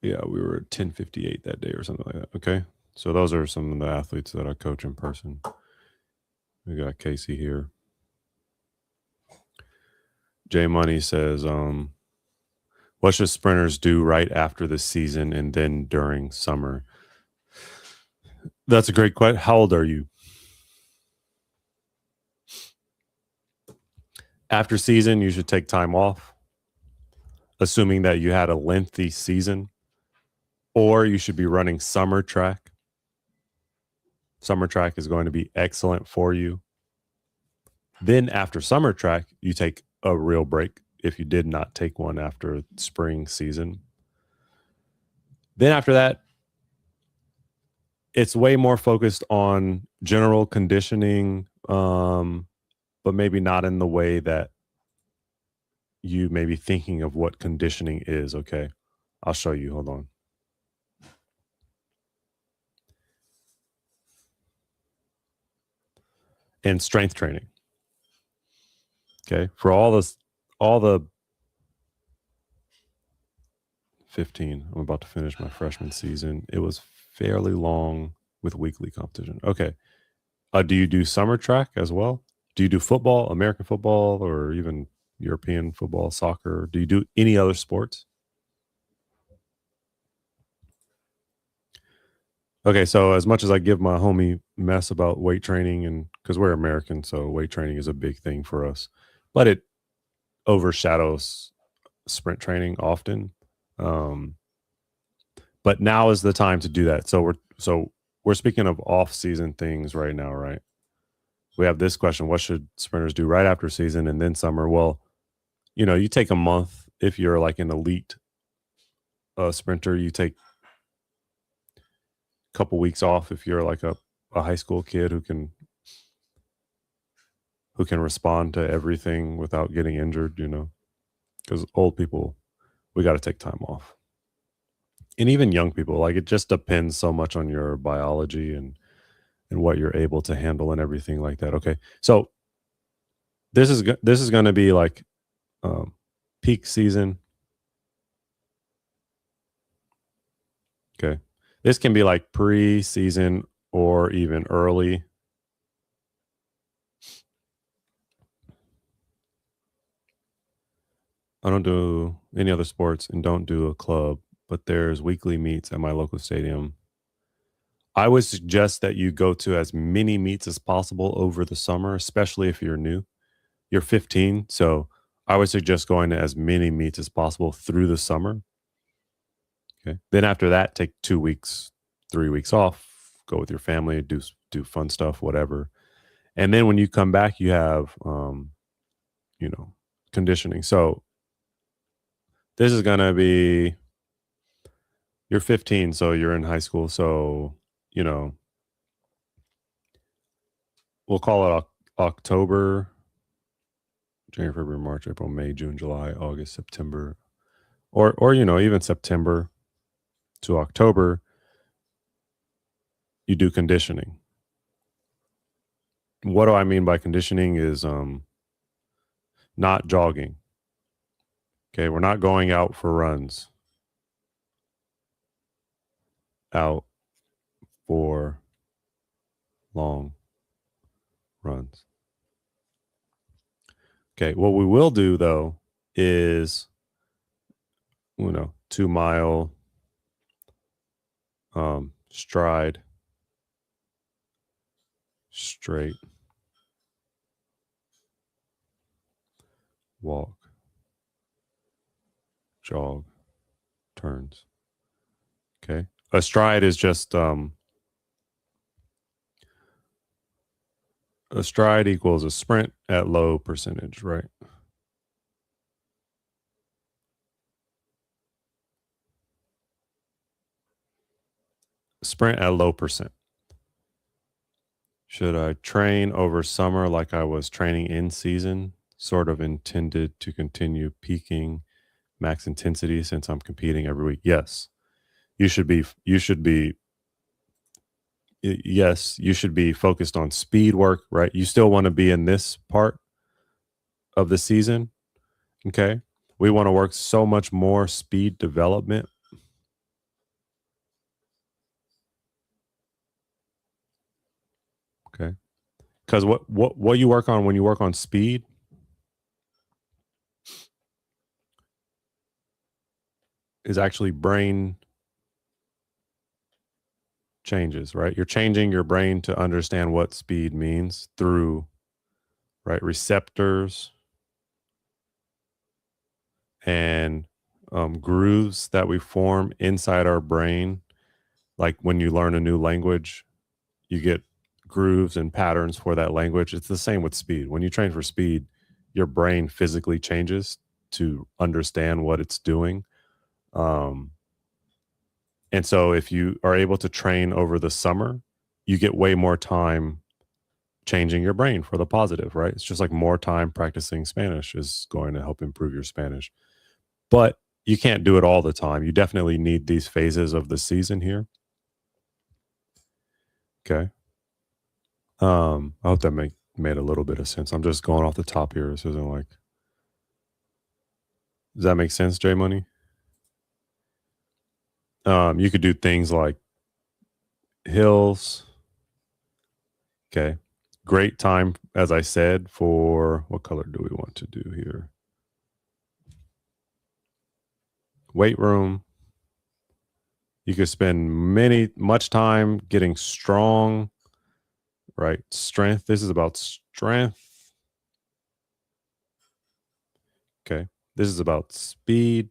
A: Yeah, we were at 10:58 that day or something like that. Okay. So those are some of the athletes that I coach in person. We got Casey here. J Money says, what should sprinters do right after the season and then during summer? That's a great question. How old are you? After season, you should take time off, assuming that you had a lengthy season, or you should be running summer track. Summer track is going to be excellent for you. Then after summer track, you take a real break if you did not take one after spring season. Then after that, it's way more focused on general conditioning, but maybe not in the way that you may be thinking of what conditioning is. Okay, I'll show you. Hold on. And strength training. Okay, for all the 15, I'm about to finish my freshman season. It was fairly long with weekly competition. Okay, do you do summer track as well? Do you do football, American football, or even European football, soccer? Do you do any other sports? Okay, so as much as I give my homie mess about weight training, and because we're American, so weight training is a big thing for us, but it overshadows sprint training often. But now is the time to do that. So we're speaking of off-season things right now, right? We have this question: what should sprinters do right after season and then summer? Well, you take a month if you're like an elite sprinter. You take a couple weeks off if you're like a high school kid who can respond to everything without getting injured. Because old people, we got to take time off. And even young people, like it just depends so much on your biology and what you're able to handle and everything like that. Okay, so this is going to be like peak season. Okay, this can be like pre-season or even early. I don't do any other sports and don't do a club, but there's weekly meets at my local stadium. I would suggest that you go to as many meets as possible over the summer, especially if you're new. You're 15, so I would suggest going to as many meets as possible through the summer. Okay. Then after that, take 2 weeks, 3 weeks off, go with your family, do fun stuff, whatever. And then when you come back, you have conditioning. So This is going to be, you're 15, so you're in high school. So, you know, we'll call it October, January, February, March, April, May, June, July, August, September, or you know, even September to October, you do conditioning. What do I mean by conditioning is not jogging. Okay, we're not going out for runs. Out for long runs. Okay, what we will do though is, 2 mile stride, straight, walk, jog, turns. Okay, a stride is just a stride equals a sprint at low percentage, right? Sprint at low percent. Should I train over summer like I was training in season, sort of intended to continue peaking max intensity since I'm competing every week? Yes. You should be focused on speed work, right? You still want to be in this part of the season. Okay. We want to work so much more speed development. Okay. Because what you work on when you work on speed is actually brain changes, right? You're changing your brain to understand what speed means through, right, receptors and grooves that we form inside our brain. Like when you learn a new language, you get grooves and patterns for that language. It's the same with speed. When you train for speed, your brain physically changes to understand what it's doing. And so if you are able to train over the summer, you get way more time changing your brain for the positive, right? It's just like more time practicing Spanish is going to help improve your Spanish. But you can't do it all the time. You definitely need these phases of the season here. Okay. I hope that made a little bit of sense. I'm just going off the top here. This isn't like, does that make sense, J Money? You could do things like hills. Okay. Great time, as I said, for what color do we want to do here? Weight room. You could spend much time getting strong, right? Strength. This is about strength. Okay. This is about speed.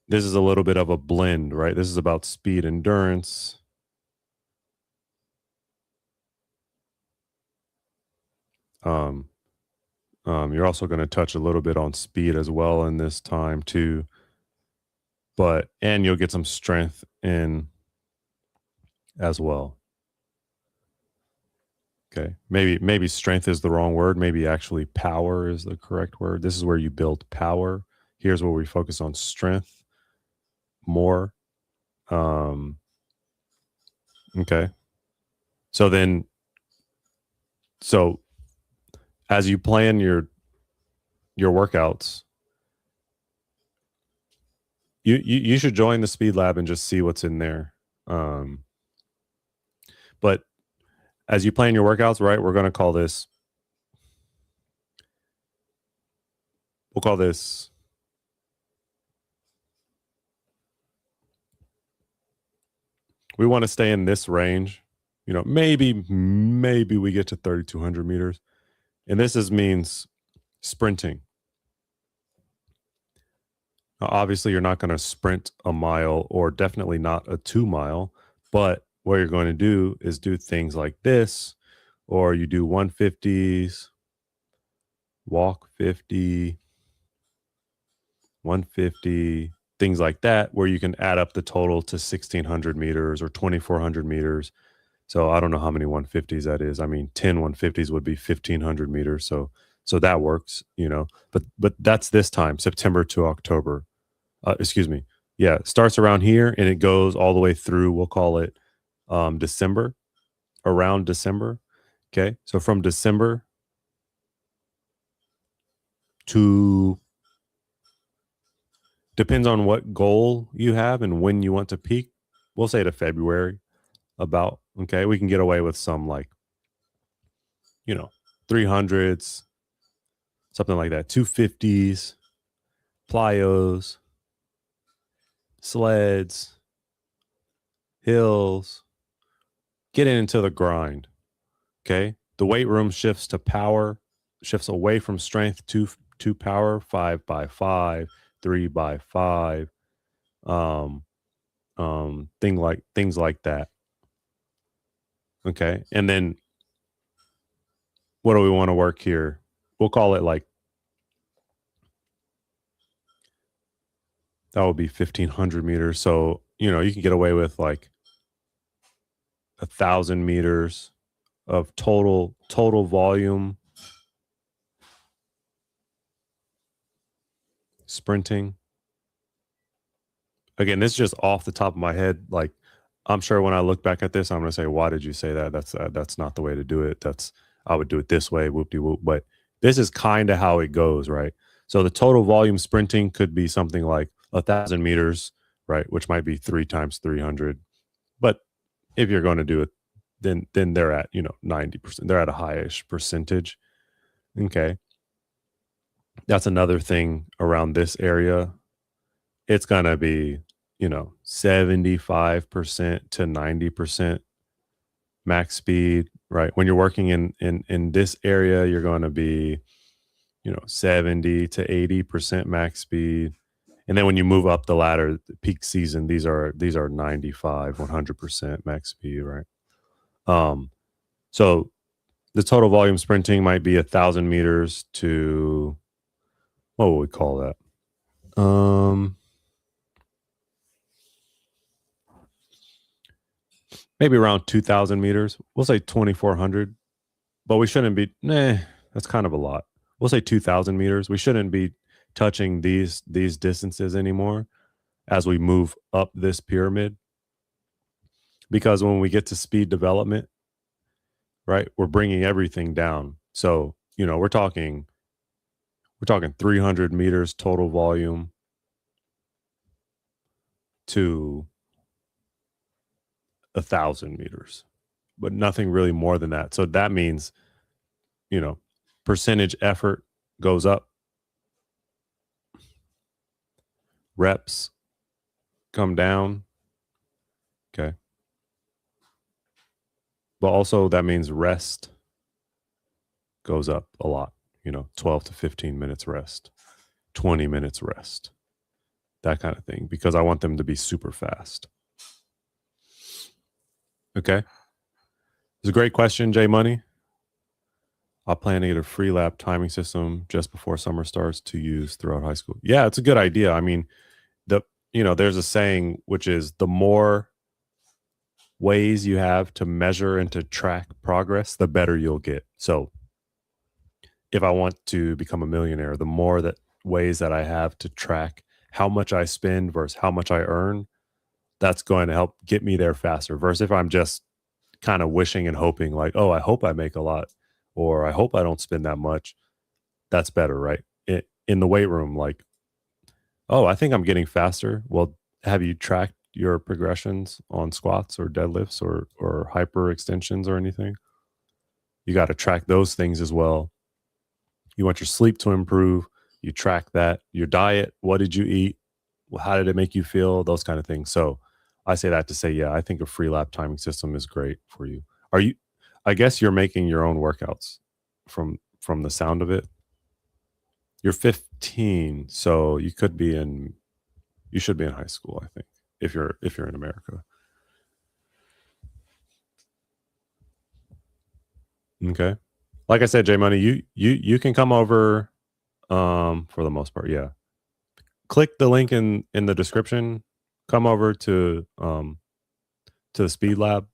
A: This is a little bit of a blend, right? This is about speed, endurance. You're also going to touch a little bit on speed as well in this time too. And you'll get some strength in as well. Okay. Maybe strength is the wrong word. Maybe actually power is the correct word. This is where you build power. Here's where we focus on strength more. Okay. So as you plan your workouts, you should join the Speed Lab and just see what's in there. But as you plan your workouts, right, we'll call this we want to stay in this range. Maybe we get to 3,200 meters. And this means sprinting. Now, obviously, you're not going to sprint a mile or definitely not a 2 mile. But what you're going to do is do things like this, or you do 150s, walk 50, 150, things like that, where you can add up the total to 1600 meters or 2400 meters. So I don't know how many 150s that is. I mean, 10 150s would be 1500 meters. So that works, but that's this time, September to October. Excuse me. Yeah, it starts around here and it goes all the way through, we'll call it December, around December. Okay. So from December to, depends on what goal you have and when you want to peak. We'll say to February about, okay, we can get away with some like, 300s, something like that, 250s, plyos, sleds, hills, getting into the grind. Okay. The weight room shifts to power, shifts away from strength to power, 5x5, 3x5, things like that. Okay. And then what do we want to work here? We'll call it like, that would be 1500 meters. So, you can get away with like 1,000 meters of total volume sprinting. Again, this is just off the top of my head. Like, I'm sure when I look back at this, I'm going to say, why did you say that? That's not the way to do it. I would do it this way, whoop-de-whoop. But this is kind of how it goes, right? So the total volume sprinting could be something like 1,000 meters, right? Which might be 3 times 300. But if you're going to do it, then they're at, 90%. They're at a highish percentage. Okay. That's another thing around this area. It's going to be, 75% to 90% max speed, right? When you're working in this area, you're going to be, 70 to 80% max speed. And then when you move up the ladder, the peak season, these are 95, 100% max speed, right? So the total volume sprinting might be 1,000 meters to, what would we call that? Maybe around 2,000 meters. We'll say 2,400, but we shouldn't be, that's kind of a lot. We'll say 2,000 meters. We shouldn't be touching these distances anymore as we move up this pyramid, because when we get to speed development, right, we're bringing everything down. So, we're talking 300 meters total volume to 1,000 meters, but nothing really more than that. So that means, percentage effort goes up, reps come down. Okay. But also that means rest goes up a lot, 12 to 15 minutes rest, 20 minutes rest, that kind of thing, because I want them to be super fast. Okay. It's a great question, J Money. I plan to get a free lap timing system just before summer starts to use throughout high school. Yeah, it's a good idea. I mean, there's a saying, which is the more ways you have to measure and to track progress, the better you'll get. So if I want to become a millionaire, the more that ways that I have to track how much I spend versus how much I earn, that's going to help get me there faster. Versus if I'm just kind of wishing and hoping like, oh, I hope I make a lot, or I hope I don't spend that much. That's better, right? In the weight room, like, oh, I think I'm getting faster. Well, have you tracked your progressions on squats or deadlifts or hyper extensions or anything? You got to track those things as well. You want your sleep to improve. You track that. Your diet, what did you eat? How did it make you feel? Those kind of things. So I say that to say, yeah, I think a free lap timing system is great for you. I guess you're making your own workouts from the sound of it. You're 15, so you should be in high school, I think, if you're in America. Okay. Like I said, J Money, you can come over for the most part, yeah. click the link in the description. Come over to the Speed Lab,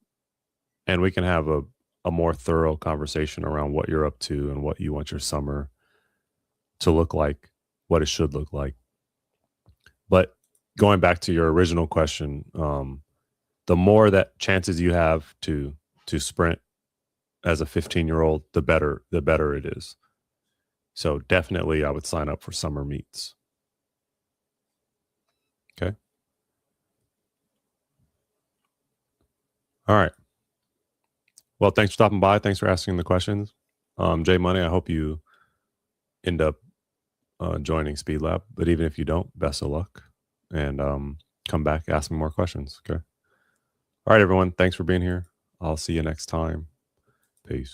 A: and we can have a more thorough conversation around what you're up to and what you want your summer to look like, what it should look like. But going back to your original question, the more that chances you have to sprint as a 15-year-old, the better it is. So definitely I would sign up for summer meets. Okay. All right. Well, thanks for stopping by. Thanks for asking the questions. Jay Money, I hope you end up joining Speed Lab. But even if you don't, best of luck. And come back, ask me more questions. Okay. All right, everyone. Thanks for being here. I'll see you next time. Peace.